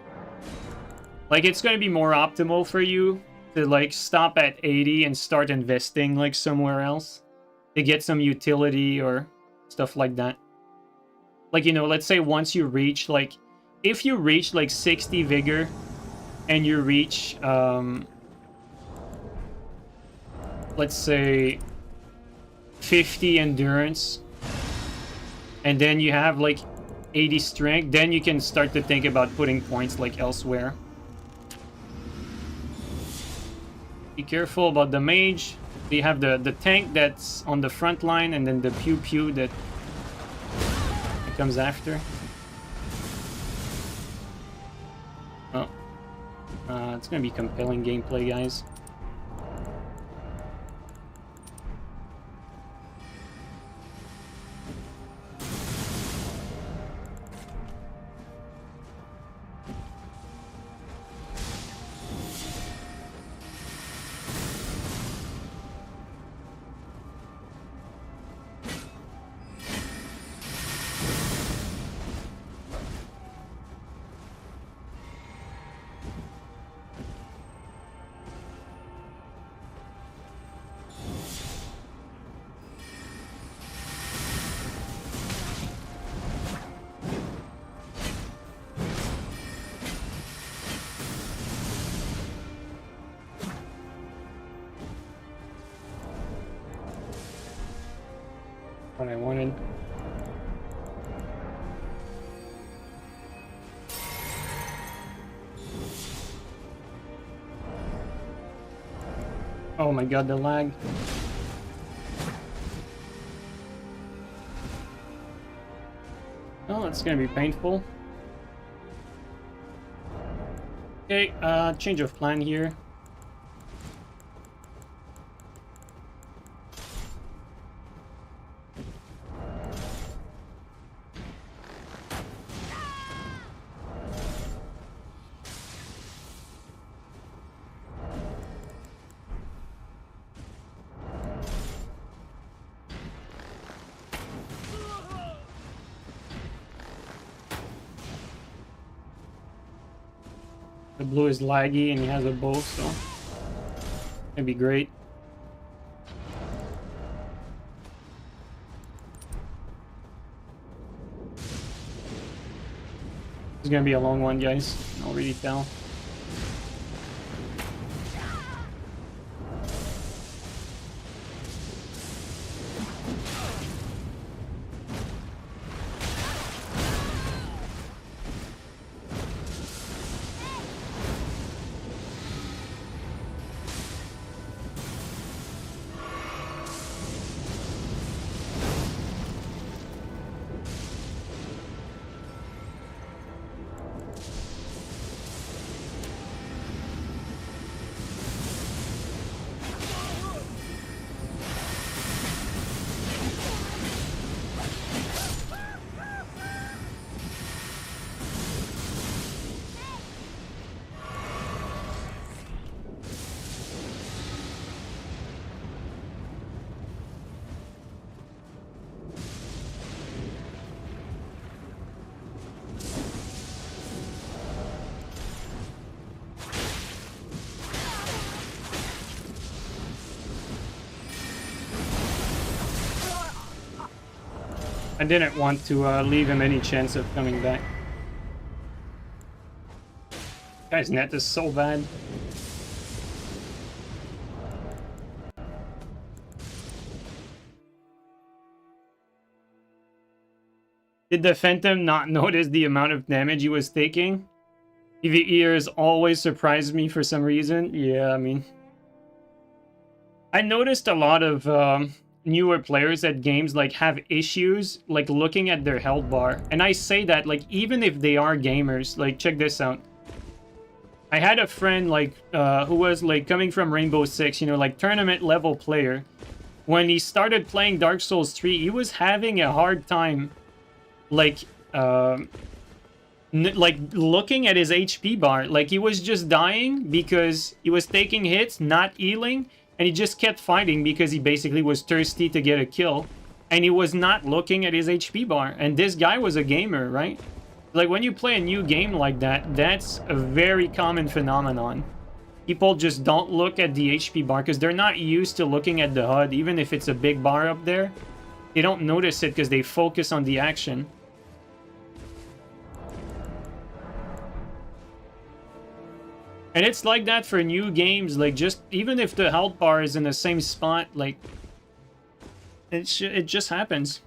Like, it's gonna be more optimal for you to, like, stop at 80 and start investing, like, somewhere else to get some utility or stuff like that. Like, you know, let's say once you reach, like, if you reach, like, 60 vigor and you reach, let's say 50 endurance, and then you have, like, 80 strength, then you can start to think about putting points, like, elsewhere. Be careful about the mage. You have the tank that's on the front line, and then the pew-pew that comes after. Oh. It's gonna be compelling gameplay, guys. What I wanted. Oh my god, the lag. Oh, it's gonna be painful. Okay, change of plan here. The blue is laggy and he has a bow, so it'd be great. It's gonna be a long one, guys. I can already tell. I didn't want to leave him any chance of coming back. Guy's net is so bad. Did the Phantom not notice the amount of damage he was taking? PvEers always surprise me for some reason. Yeah, I mean... I noticed a lot of newer players at games like have issues like looking at their health bar. And I say that like even if they are gamers, like check this out. I had a friend like who was like coming from Rainbow Six, you know, like tournament level player. When he started playing Dark Souls 3, he was having a hard time like looking at his HP bar. Like he was just dying because he was taking hits, not healing. And he just kept fighting because he basically was thirsty to get a kill. And he was not looking at his HP bar. And this guy was a gamer, right? Like, when you play a new game like that, that's a very common phenomenon. People just don't look at the HP bar because they're not used to looking at the HUD, even if it's a big bar up there. They don't notice it because they focus on the action. And it's like that for new games, like, just even if the health bar is in the same spot, like, it just happens.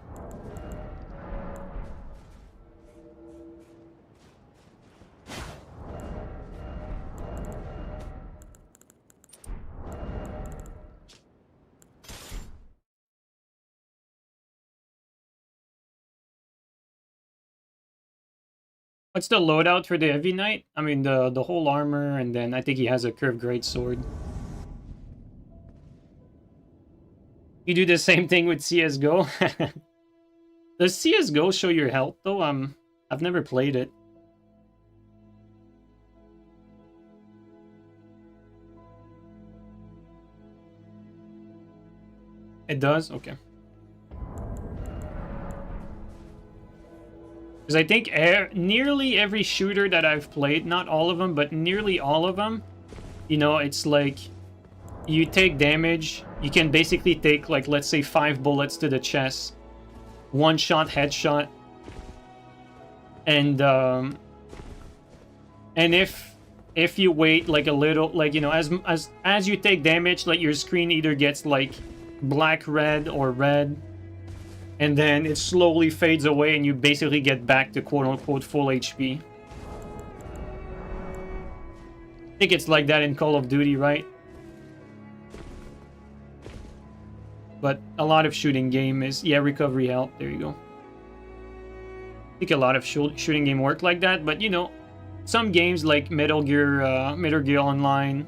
What's the loadout for the Heavy Knight? I mean, the whole armor, and then I think he has a curved greatsword. You do the same thing with CSGO? Does CSGO show your health, though? I've never played it. It does? Okay. Because I think nearly every shooter that I've played, not all of them, but nearly all of them, you know, it's like you take damage. You can basically take, like, let's say 5 bullets to the chest. One shot, headshot. And if you wait, like, a little, like, you know, as you take damage, like, your screen either gets, like, black, red, or red. And then it slowly fades away and you basically get back to quote-unquote full HP. I think it's like that in Call of Duty, right? But a lot of shooting game is... Yeah, recovery health. There you go. I think a lot of shooting game work like that. But, you know, some games like Metal Gear Online,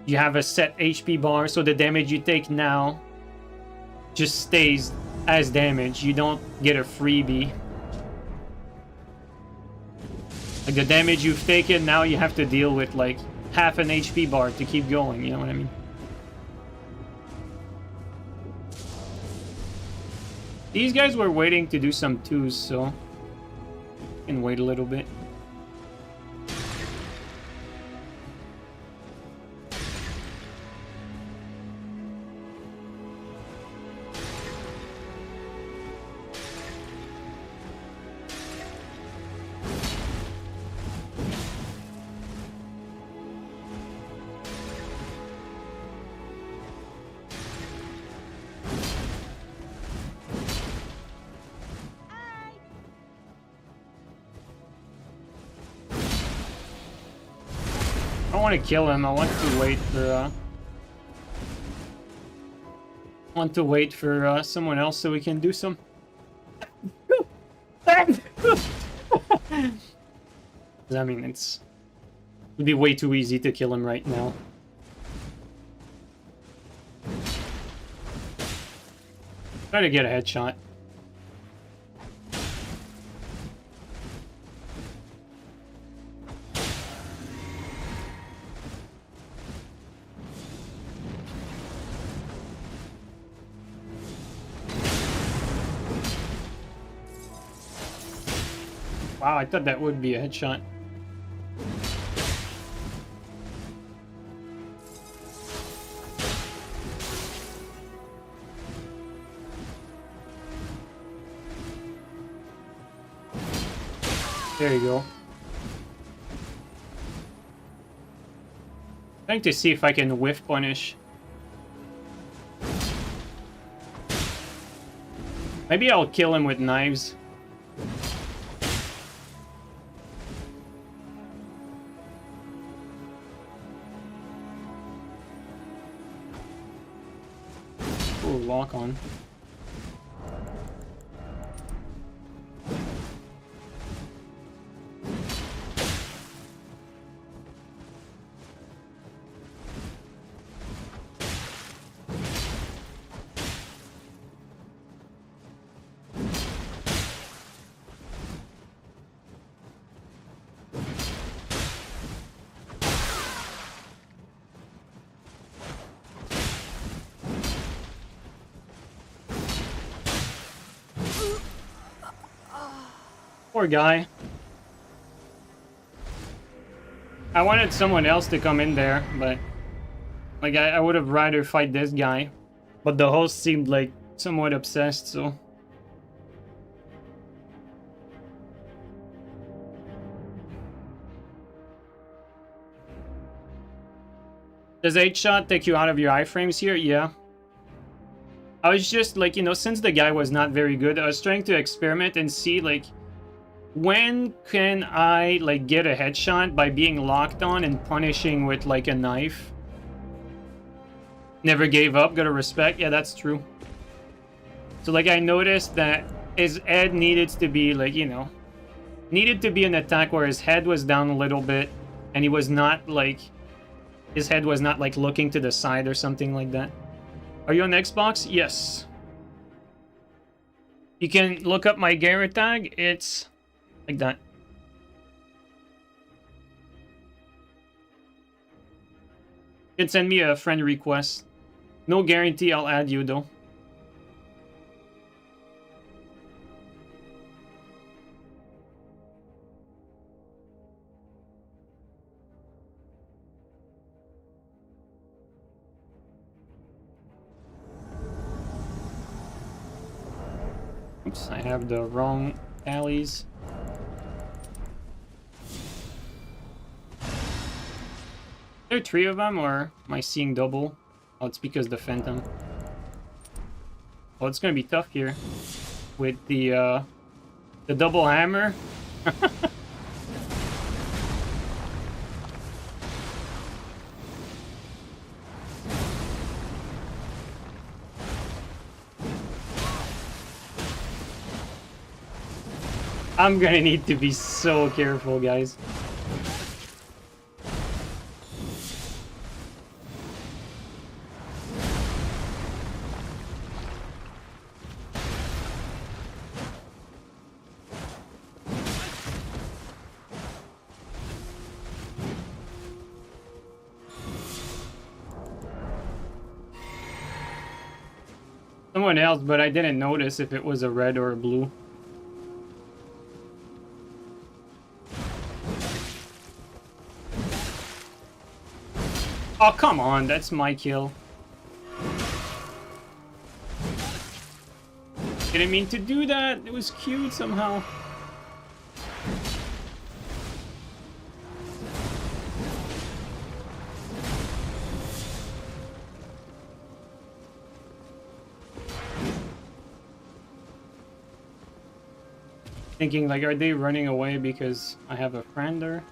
you have a set HP bar, so the damage you take now just stays as damage. You don't get a freebie. Like, the damage you've taken, now you have to deal with, like, half an HP bar to keep going, you know what I mean? These guys were waiting to do some twos, so I can wait a little bit. I don't want to kill him. I want to wait for someone else so we can do some. I mean, it'd be way too easy to kill him right now. Try to get a headshot. Wow, I thought that would be a headshot. There you go. Trying to see if I can whiff punish. Maybe I'll kill him with knives. Ooh, lock on. Poor guy. I wanted someone else to come in there, but like I would have rather fight this guy. But the host seemed like somewhat obsessed, so. Does 8-shot take you out of your iframes here? Yeah. I was just like, you know, since the guy was not very good, I was trying to experiment and see like when can I like get a headshot by being locked on and punishing with like a knife. Never gave up, gotta respect. Yeah, that's true. So like I noticed that his head needed to be like, you know, needed to be an attack where his head was down a little bit and he was not like, his head was not like looking to the side or something like that. Are you on Xbox? Yes. You can look up my gamer tag. It's like that. You can send me a friend request. No guarantee I'll add you though. Oops, I have the wrong alleys. Are there 3 of them, or am I seeing double? Oh, it's because the Phantom. Oh, it's gonna be tough here with the double hammer. I'm gonna need to be so careful, guys. Someone else, but I didn't notice if it was a red or a blue. Oh, come on, that's my kill. Didn't mean to do that. It was cute somehow. Thinking like, are they running away because I have a friend or?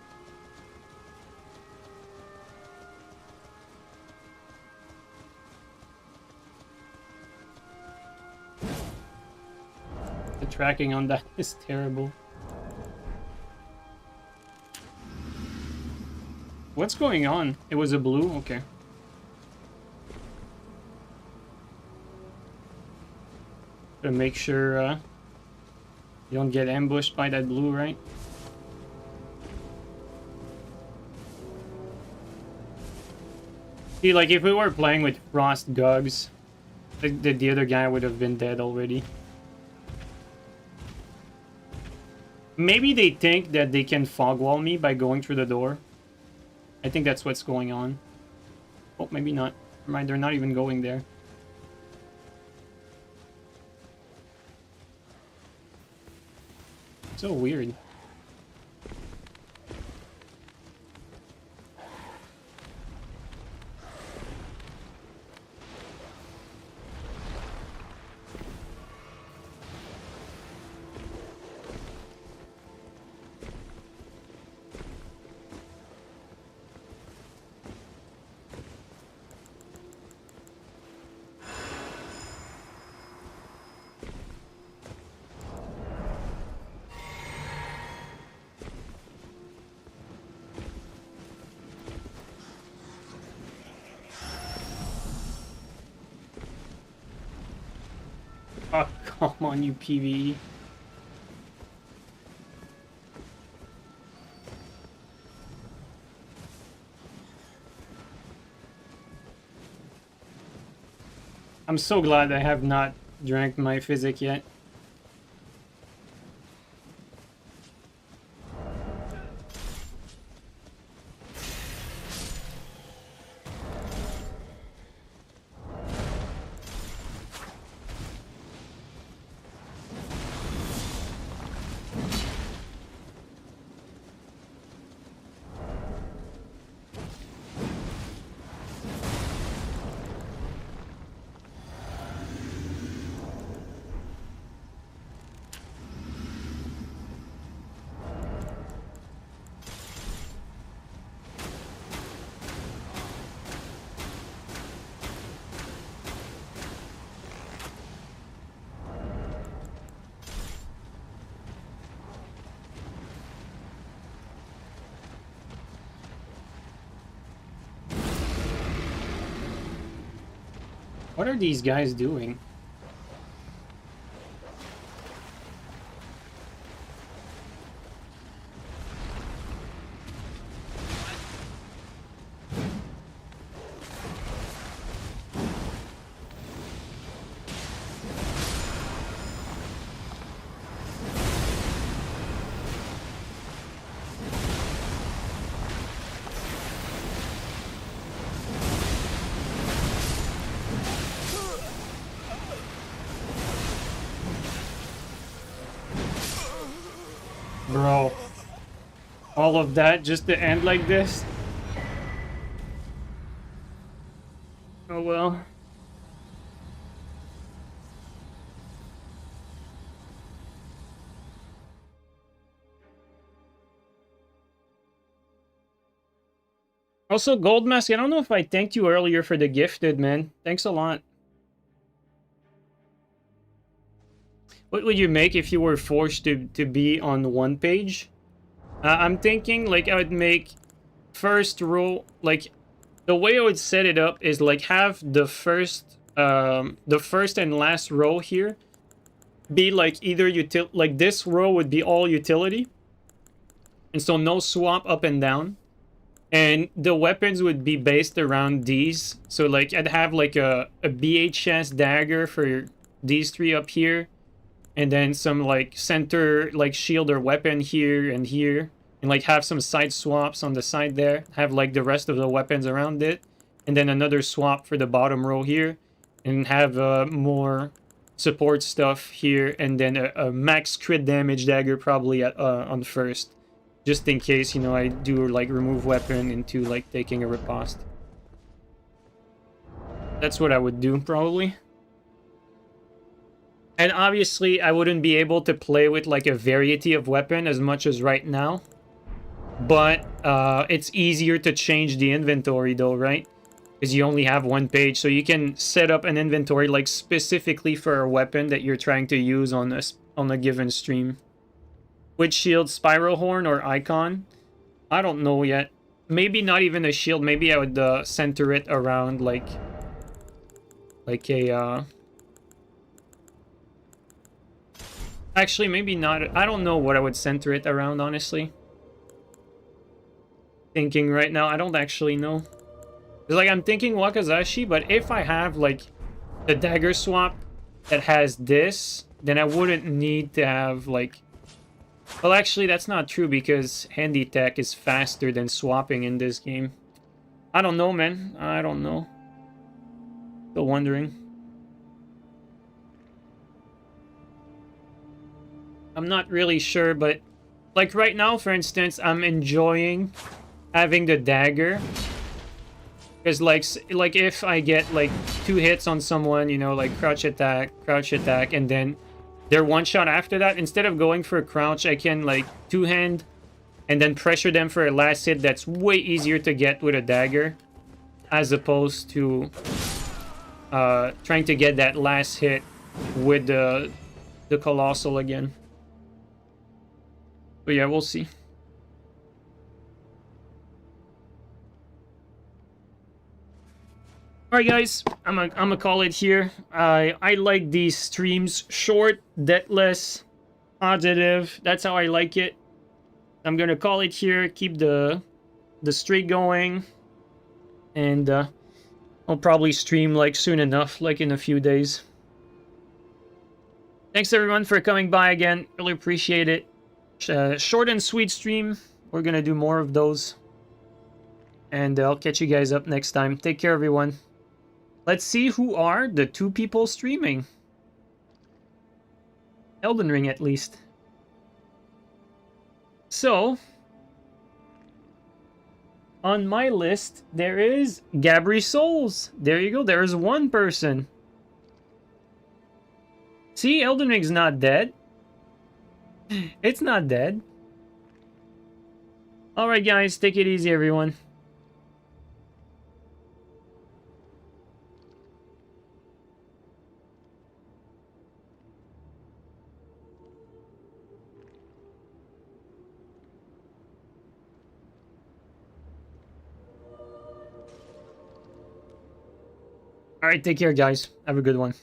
The tracking on that is terrible. What's going on? It was a blue? Okay. Gotta make sure you don't get ambushed by that blue, right? See, like, if we were playing with Frost Gugs, the other guy would have been dead already. Maybe they think that they can fog wall me by going through the door. I think that's what's going on. Oh, maybe not. Never mind, they're not even going there. So weird. Oh, come on, you PvE. I'm so glad I have not drank my physic yet. What are these guys doing? Bro, all of that just to end like this? Oh well. Also, Gold Mask, I don't know if I thanked you earlier for the gifted, man. Thanks a lot. What would you make if you were forced to be on one page? I'm thinking, like, I would make first row, like, the way I would set it up is, like, have the first and last row here be, like, either like, this row would be all utility, and so no swap up and down. And the weapons would be based around these. So, like, I'd have, like, a BHS dagger for these three up here. And then some, like, center, like, shield or weapon here and here. And, like, have some side swaps on the side there. Have, like, the rest of the weapons around it. And then another swap for the bottom row here. And have more support stuff here. And then a max crit damage dagger probably on first. Just in case, you know, I do, like, remove weapon into, like, taking a riposte. That's what I would do, probably. And obviously, I wouldn't be able to play with, like, a variety of weapon as much as right now. But it's easier to change the inventory, though, right? Because you only have one page. So you can set up an inventory, like, specifically for a weapon that you're trying to use on a given stream. Which shield, Spiral Horn or Icon? I don't know yet. Maybe not even a shield. Maybe I would center it around, like a... Actually, maybe not. I don't know what I would center it around, honestly. Thinking right now, I don't actually know. It's like, I'm thinking Wakazashi, but if I have, like, the dagger swap that has this, then I wouldn't need to have, like... Well, actually, that's not true, because handy tech is faster than swapping in this game. I don't know, man. I don't know. Still wondering. I'm not really sure, but like right now, for instance, I'm enjoying having the dagger. Because like if I get like 2 hits on someone, you know, like crouch attack, and then they're one shot after that, instead of going for a crouch, I can like 2-hand and then pressure them for a last hit. That's way easier to get with a dagger as opposed to trying to get that last hit with the Colossal again. But yeah, we'll see. All right, guys, I'm gonna call it here. I like these streams short, deathless, positive. That's how I like it. I'm gonna call it here. Keep the streak going, and I'll probably stream like soon enough, like in a few days. Thanks everyone for coming by again. Really appreciate it. Short and sweet stream. We're gonna do more of those. And I'll catch you guys up next time. Take care, everyone. Let's see who are the 2 people streaming. Elden Ring, at least. So, on my list, there is Gabri Souls. There you go. There is 1 person. See, Elden Ring's not dead. It's not dead. Alright, guys. Take it easy, everyone. All right, take care, guys. Have a good one.